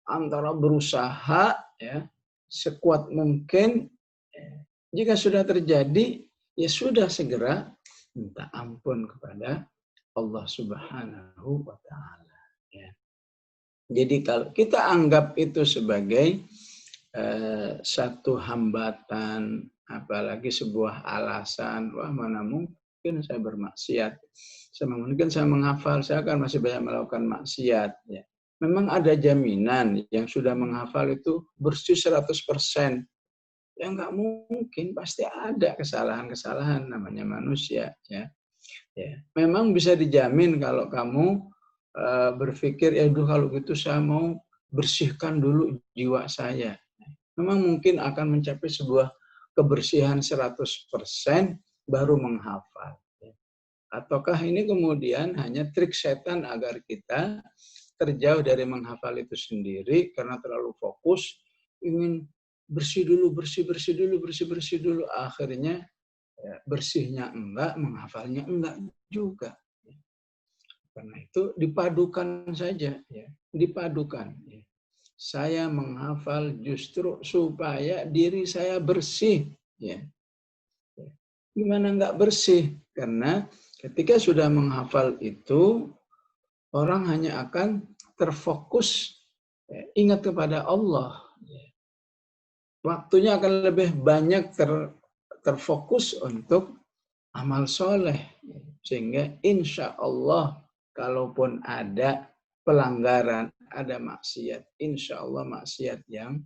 Antara berusaha ya sekuat mungkin, ya. Jika sudah terjadi, ya sudah segera minta ampun kepada Allah Subhanahu wa Ta'ala. Ya. Jadi kalau kita anggap itu sebagai satu hambatan, apalagi sebuah alasan, wah mana mungkin saya bermaksiat, sama mungkin saya menghafal, saya kan masih banyak melakukan maksiat. Ya. Memang ada jaminan yang sudah menghafal itu bersih 100%. Ya nggak mungkin, pasti ada kesalahan-kesalahan, namanya manusia. Ya. Ya. Memang bisa dijamin kalau kamu berpikir, ya kalau gitu saya mau bersihkan dulu jiwa saya. Memang mungkin akan mencapai sebuah kebersihan 100% baru menghafal. Ataukah ini kemudian hanya trik setan agar kita terjauh dari menghafal itu sendiri karena terlalu fokus, ingin bersih dulu. Akhirnya ya, bersihnya enggak, menghafalnya enggak juga. Karena itu dipadukan saja, ya. Dipadukan. Ya. Saya menghafal justru supaya diri saya bersih. Ya. Gimana enggak bersih? Karena ketika sudah menghafal itu, orang hanya akan terfokus, ingat kepada Allah. Waktunya akan lebih banyak terfokus untuk amal soleh. Sehingga insya Allah kalaupun ada pelanggaran, ada maksiat, insya Allah maksiat yang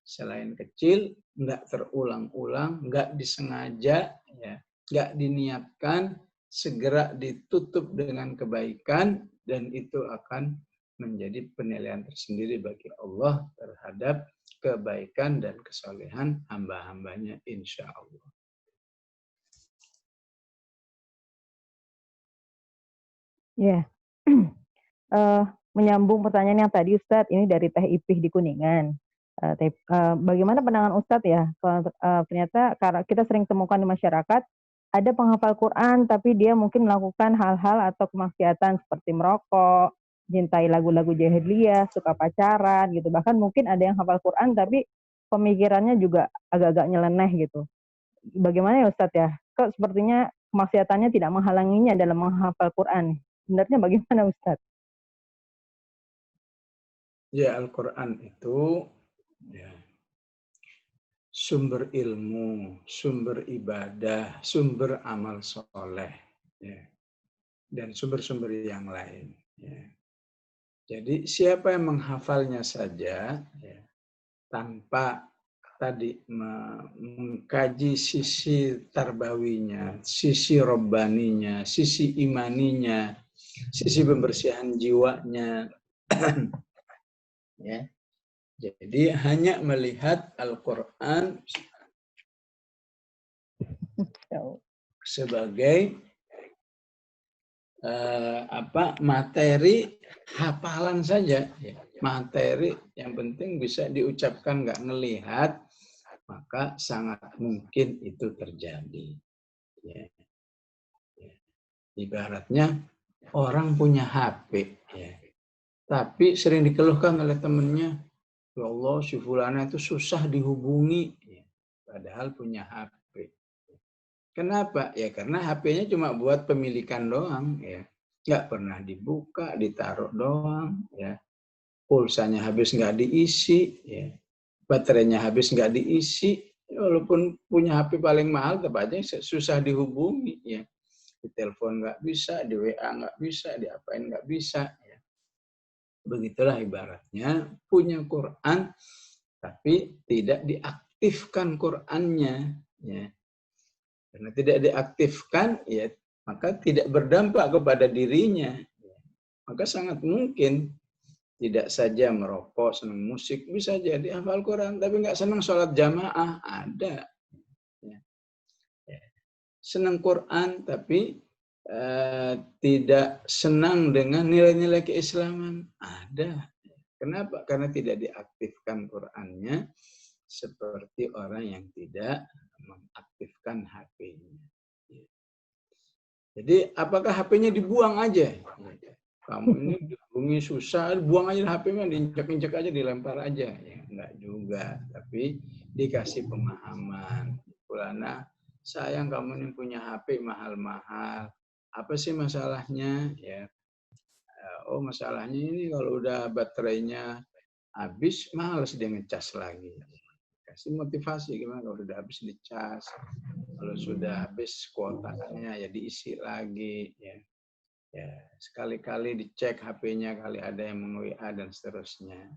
selain kecil, nggak terulang-ulang, nggak disengaja, ya, nggak diniatkan, segera ditutup dengan kebaikan, dan itu akan menjadi penilaian tersendiri bagi Allah terhadap kebaikan dan kesolehan hamba-hambanya, insya Allah. Ya, menyambung pertanyaan yang tadi Ustadz, ini dari Teh Ipih di Kuningan. Bagaimana pandangan Ustadz ya? Ternyata karena kita sering temukan di masyarakat, ada penghafal Quran tapi dia mungkin melakukan hal-hal atau kemaksiatan seperti merokok, cintai lagu-lagu jahiliyah, suka pacaran gitu. Bahkan mungkin ada yang hafal Quran tapi pemikirannya juga agak-agak nyeleneh gitu. Bagaimana ya Ustadz ya? Kok sepertinya kemaksiatannya tidak menghalanginya dalam menghafal Quran. Sebenarnya bagaimana Ustadz? Ya, Al-Quran itu ya, sumber ilmu, sumber ibadah, sumber amal soleh, ya, dan sumber-sumber yang lain. Ya. Jadi siapa yang menghafalnya saja, ya, tanpa tadi mengkaji sisi tarbawinya, sisi robbaninya, sisi imaninya, sisi pembersihan jiwanya, ya. Jadi hanya melihat Al-Quran sebagai materi hafalan saja, materi yang penting bisa diucapkan, nggak ngelihat, maka sangat mungkin itu terjadi. Ya. Ya. Ibaratnya orang punya HP, ya, tapi sering dikeluhkan oleh temennya, ya Allah, si fulana itu susah dihubungi, ya, padahal punya HP. Kenapa? Ya karena HP-nya cuma buat pemilikan doang, ya. Nggak pernah dibuka, ditaruh doang, ya. Pulsanya habis nggak diisi, ya. Baterainya habis nggak diisi, walaupun punya HP paling mahal, tetap aja susah dihubungi, ya. Di telepon nggak bisa, di WA nggak bisa, diapain nggak bisa, ya. Begitulah ibaratnya punya Quran, tapi tidak diaktifkan Qurannya, ya. Karena tidak diaktifkan, ya, maka tidak berdampak kepada dirinya. Maka sangat mungkin tidak saja merokok, senang musik, bisa jadi hafal Quran, tapi nggak senang sholat jamaah, ada. Senang Quran, tapi tidak senang dengan nilai-nilai keislaman, ada. Kenapa? Karena tidak diaktifkan Qurannya, seperti orang yang tidak mengaktifkan HP-nya. Jadi apakah HP-nya dibuang aja? Kamu ini dihubungi susah, buang aja HP-nya, diinjak-injak aja, dilempar aja. Ya, enggak juga, tapi dikasih pemahaman. Fulana, sayang kamu ini punya HP mahal-mahal. Apa sih masalahnya? Ya, oh masalahnya ini kalau udah baterainya habis, males dia ngecas lagi. Kasih motivasi gimana kalau sudah habis dicas, kalau sudah habis kuotanya ya diisi lagi, ya. Ya, sekali-kali dicek HP-nya, kali ada yang meng-WA dan seterusnya.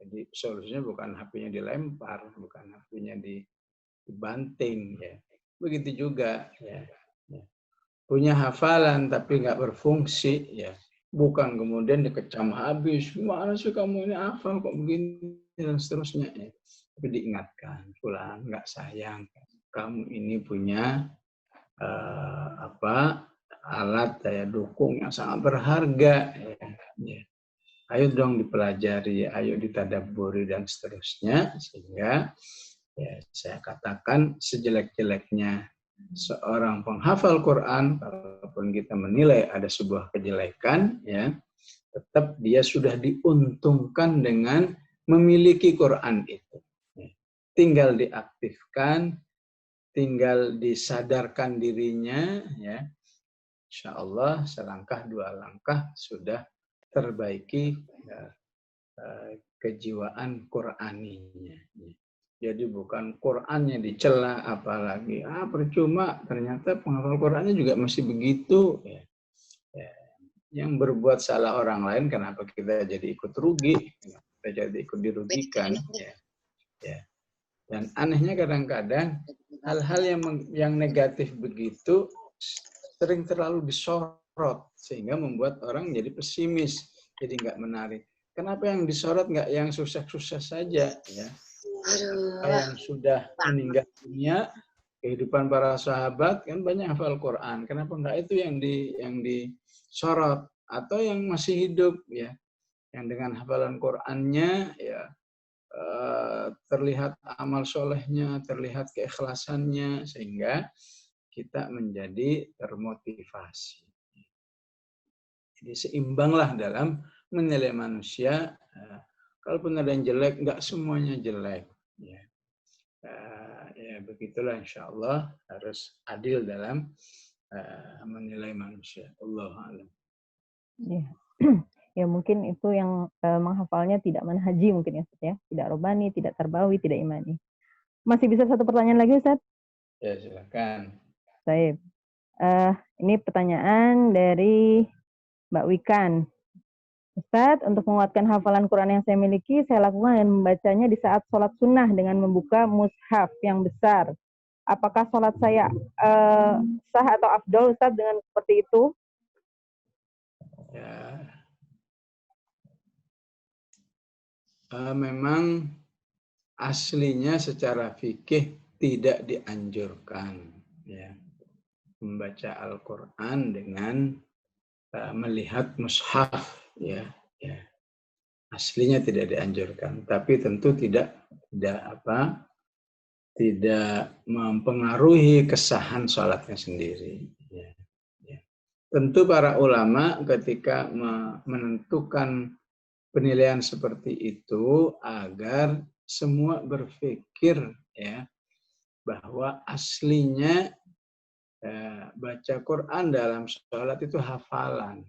Jadi solusinya bukan HP-nya dilempar, bukan HP-nya dibanting, ya. Begitu juga, ya. Punya hafalan tapi nggak berfungsi, ya. Bukan kemudian dikecam habis, gimana sih kamu ini hafal kok begini dan seterusnya, ya. Tapi diingatkan, pulang nggak sayang, kamu ini punya alat daya dukung yang sangat berharga, ya. Ayo dong dipelajari, ayo ditadabburi dan seterusnya, sehingga ya, saya katakan sejelek-jeleknya seorang penghafal Quran, kalaupun kita menilai ada sebuah kejelekan, ya, tetap dia sudah diuntungkan dengan memiliki Quran itu. Tinggal diaktifkan, tinggal disadarkan dirinya, ya. Insya Allah selangkah dua langkah sudah terbaiki kejiwaan Qur'aninya. Jadi bukan Qur'annya dicela, apalagi percuma, ternyata penghafal Qur'annya juga masih begitu. Yang berbuat salah orang lain, kenapa kita jadi ikut rugi? Kita jadi ikut dirugikan. Dan anehnya kadang-kadang hal-hal yang negatif begitu sering terlalu disorot sehingga membuat orang jadi pesimis, jadi nggak menarik. Kenapa yang disorot nggak yang susah-susah saja, ya? Yang sudah meninggal dunia, kehidupan para sahabat kan banyak hafal Quran. Kenapa nggak itu yang disorot? Atau yang masih hidup, ya, yang dengan hafalan Qurannya, ya, terlihat amal solehnya, terlihat keikhlasannya, sehingga kita menjadi termotivasi. Jadi seimbanglah dalam menilai manusia. Kalaupun ada yang jelek, nggak semuanya jelek. Ya begitulah, insya Allah harus adil dalam menilai manusia. Allahu a'lam. Ya mungkin itu yang menghafalnya tidak manhaji mungkin ya Ustaz ya. Tidak robani, tidak tarbawi, tidak imani. Masih bisa satu pertanyaan lagi Ustaz? Ya silakan. Baik. Ini pertanyaan dari Mbak Wikan. Ustaz, untuk menguatkan hafalan Quran yang saya miliki, saya lakukan dengan membacanya di saat sholat sunnah dengan membuka mushaf yang besar. Apakah sholat saya sah atau afdol Ustaz dengan seperti itu? Ya. Memang aslinya secara fikih tidak dianjurkan, ya, membaca Al-Quran dengan melihat mushaf, ya. Aslinya tidak dianjurkan, tapi tentu tidak mempengaruhi kesahan sholatnya sendiri. Ya. Tentu para ulama ketika menentukan penilaian seperti itu agar semua berpikir, ya, bahwa aslinya baca Quran dalam sholat itu hafalan.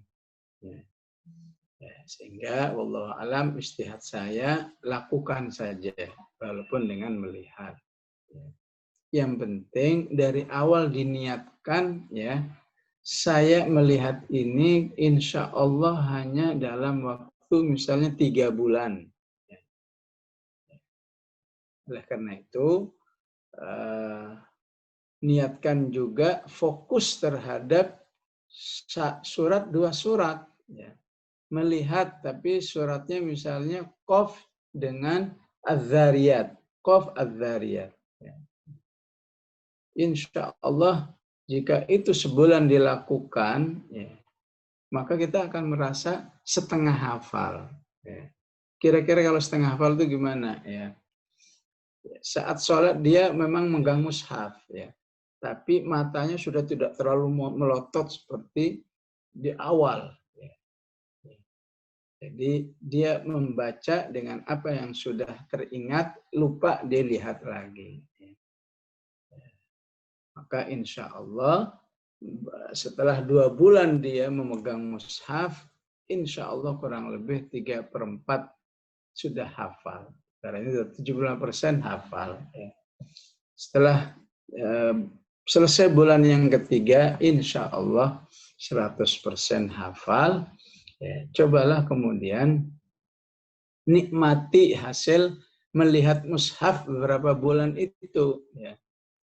Sehingga wallahu alam, ijtihad saya lakukan saja walaupun dengan melihat. Yang penting dari awal diniatkan, ya, saya melihat ini insya Allah hanya dalam waktu misalnya 3 bulan. Oleh karena itu niatkan juga fokus terhadap surat 2 surat, ya. Melihat tapi suratnya misalnya Qaf dengan Az-Zariyat, Qaf Az-Zariyat. Ya. Insya Allah jika itu sebulan dilakukan, ya, maka kita akan merasa setengah hafal. Ya. Kira-kira kalau setengah hafal itu gimana? Ya. Saat sholat dia memang megang mushaf, ya, tapi matanya sudah tidak terlalu melotot seperti di awal. Jadi dia membaca dengan apa yang sudah teringat, lupa dilihat lagi. Maka insya Allah setelah 2 bulan dia memegang mushaf, insya Allah kurang lebih 3/4 sudah hafal. Karena ini 70% hafal. Setelah selesai bulan yang ketiga, insya Allah 100% hafal. Ya, cobalah kemudian nikmati hasil melihat mushaf beberapa bulan itu. Ya.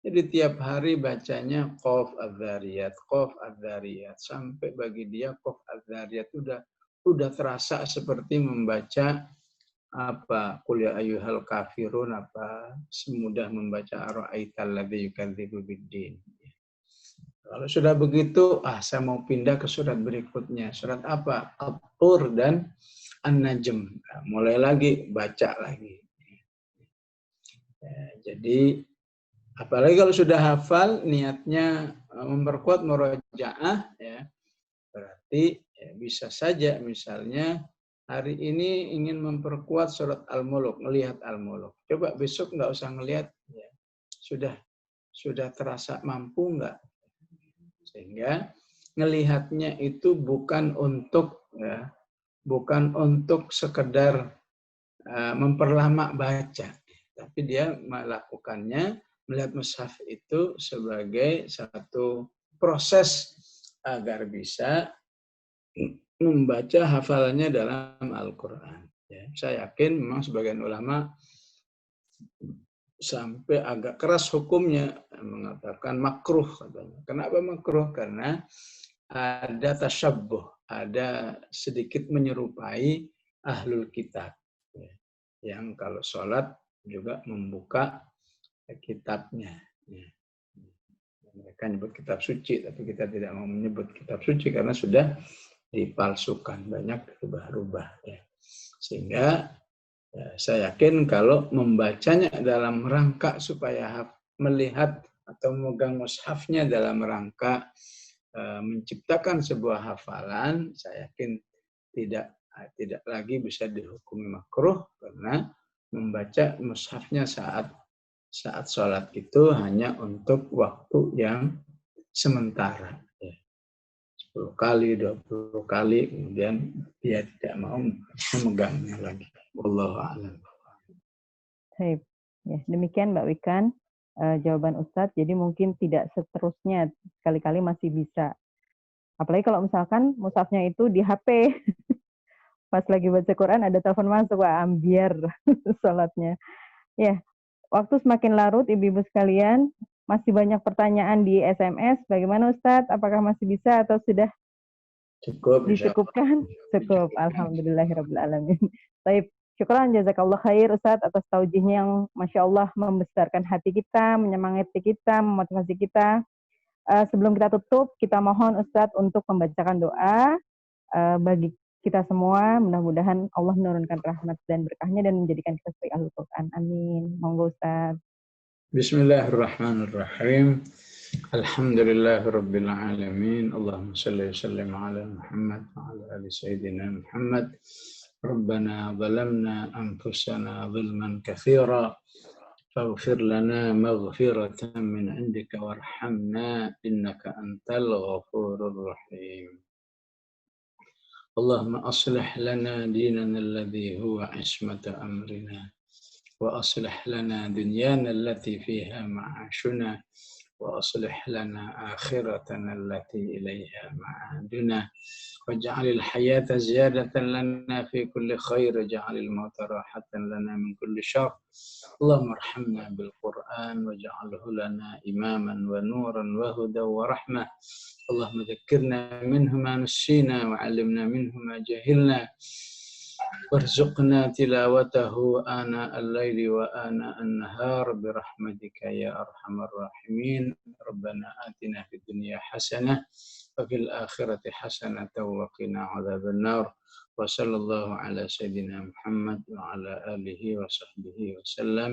Jadi tiap hari bacanya Qaf Az-Zariyat, Qaf Az-Zariyat, sampai bagi dia Qaf Az-Zariyat udah terasa seperti membaca Qul ya ayyuhal kafirun, semudah membaca Ara'aital ladzi yukadzibu biddin. Kalau sudah begitu, saya mau pindah ke surat berikutnya. Surat apa? At-Tur dan An-Najm. Mulai lagi, baca lagi. Jadi, apalagi kalau sudah hafal, niatnya memperkuat murojaah, ya, berarti bisa saja misalnya hari ini ingin memperkuat surat Al-Muluk, melihat Al-Muluk. Coba besok nggak usah ngelihat, ya. Sudah terasa mampu nggak? Sehingga ngelihatnya itu bukan untuk, ya, bukan untuk sekedar memperlama baca, tapi dia melakukannya, melihat mushaf itu sebagai satu proses agar bisa membaca hafalannya dalam Al-Quran. Ya, saya yakin memang sebagian ulama sampai agak keras hukumnya, mengatakan makruh katanya. Kenapa makruh? Karena ada tasyabbuh, ada sedikit menyerupai ahlul kitab. Ya, yang kalau sholat juga membuka kitabnya. Ya. Mereka menyebut kitab suci, tapi kita tidak mau menyebut kitab suci karena sudah dipalsukan, banyak rubah-rubah. Ya. Sehingga ya, saya yakin kalau membacanya dalam rangka supaya melihat atau memegang mushafnya dalam rangka menciptakan sebuah hafalan, saya yakin tidak lagi bisa dihukumi makruh karena membaca mushafnya saat sholat itu hanya untuk waktu yang sementara. 10 kali, 20 kali, kemudian dia tidak mau memegangnya lagi. Wallahu a'lam. Baik. Ya, demikian Mbak Wikan jawaban Ustadz. Jadi mungkin tidak seterusnya, sekali-kali masih bisa. Apalagi kalau misalkan mushafnya itu di HP. Pas lagi baca Quran ada telepon masuk, wah ambiar sholatnya. Ya, waktu semakin larut, ibu-ibu sekalian. Masih banyak pertanyaan di SMS. Bagaimana Ustadz? Apakah masih bisa atau sudah cukup? Dicukupkan? Cukup. Alhamdulillahirrabbilalamin. Baik. Syukran jazakallah khair Ustadz atas taujihnya yang Masya Allah membesarkan hati kita, menyemangati kita, memotivasi kita. Sebelum kita tutup, kita mohon Ustadz untuk membacakan doa bagi kita semua. Mudah-mudahan Allah menurunkan rahmat dan berkahnya dan menjadikan kita sebagai ahlul Quran. Amin. Monggo Ustadz. Bismillahirrahmanirrahim. Alhamdulillahirabbil alamin. Allahumma shalli wa sallim ala Muhammad wa ala ali sayyidina Muhammad. Rabbana zalamna anfusana zulman katsira faghfir lana maghfiratan min 'indika warhamna innaka antal ghafurur rahim. Allahumma aslih lana dinana alladhi huwa 'ismatu amrina وأصلح لنا دنيانا التي فيها معاشنا وأصلح لنا آخرتنا التي إليها معادنا واجعل الحياة زيادة لنا في كل خير واجعل الموت راحة لنا من كل شر اللهم ارحمنا بالقرآن واجعله لنا إماما ونورا وهدى ورحمة اللهم ذكرنا منه ما نسينا وعلمنا منه ما جهلنا وارزقنا تلاوته آناء الليل وآناء النهار برحمتك يا أرحم الراحمين ربنا آتنا في الدنيا حسنة وفي الآخرة حسنة وقنا عذاب النار وصلى الله على سيدنا محمد وعلى آله وصحبه وسلم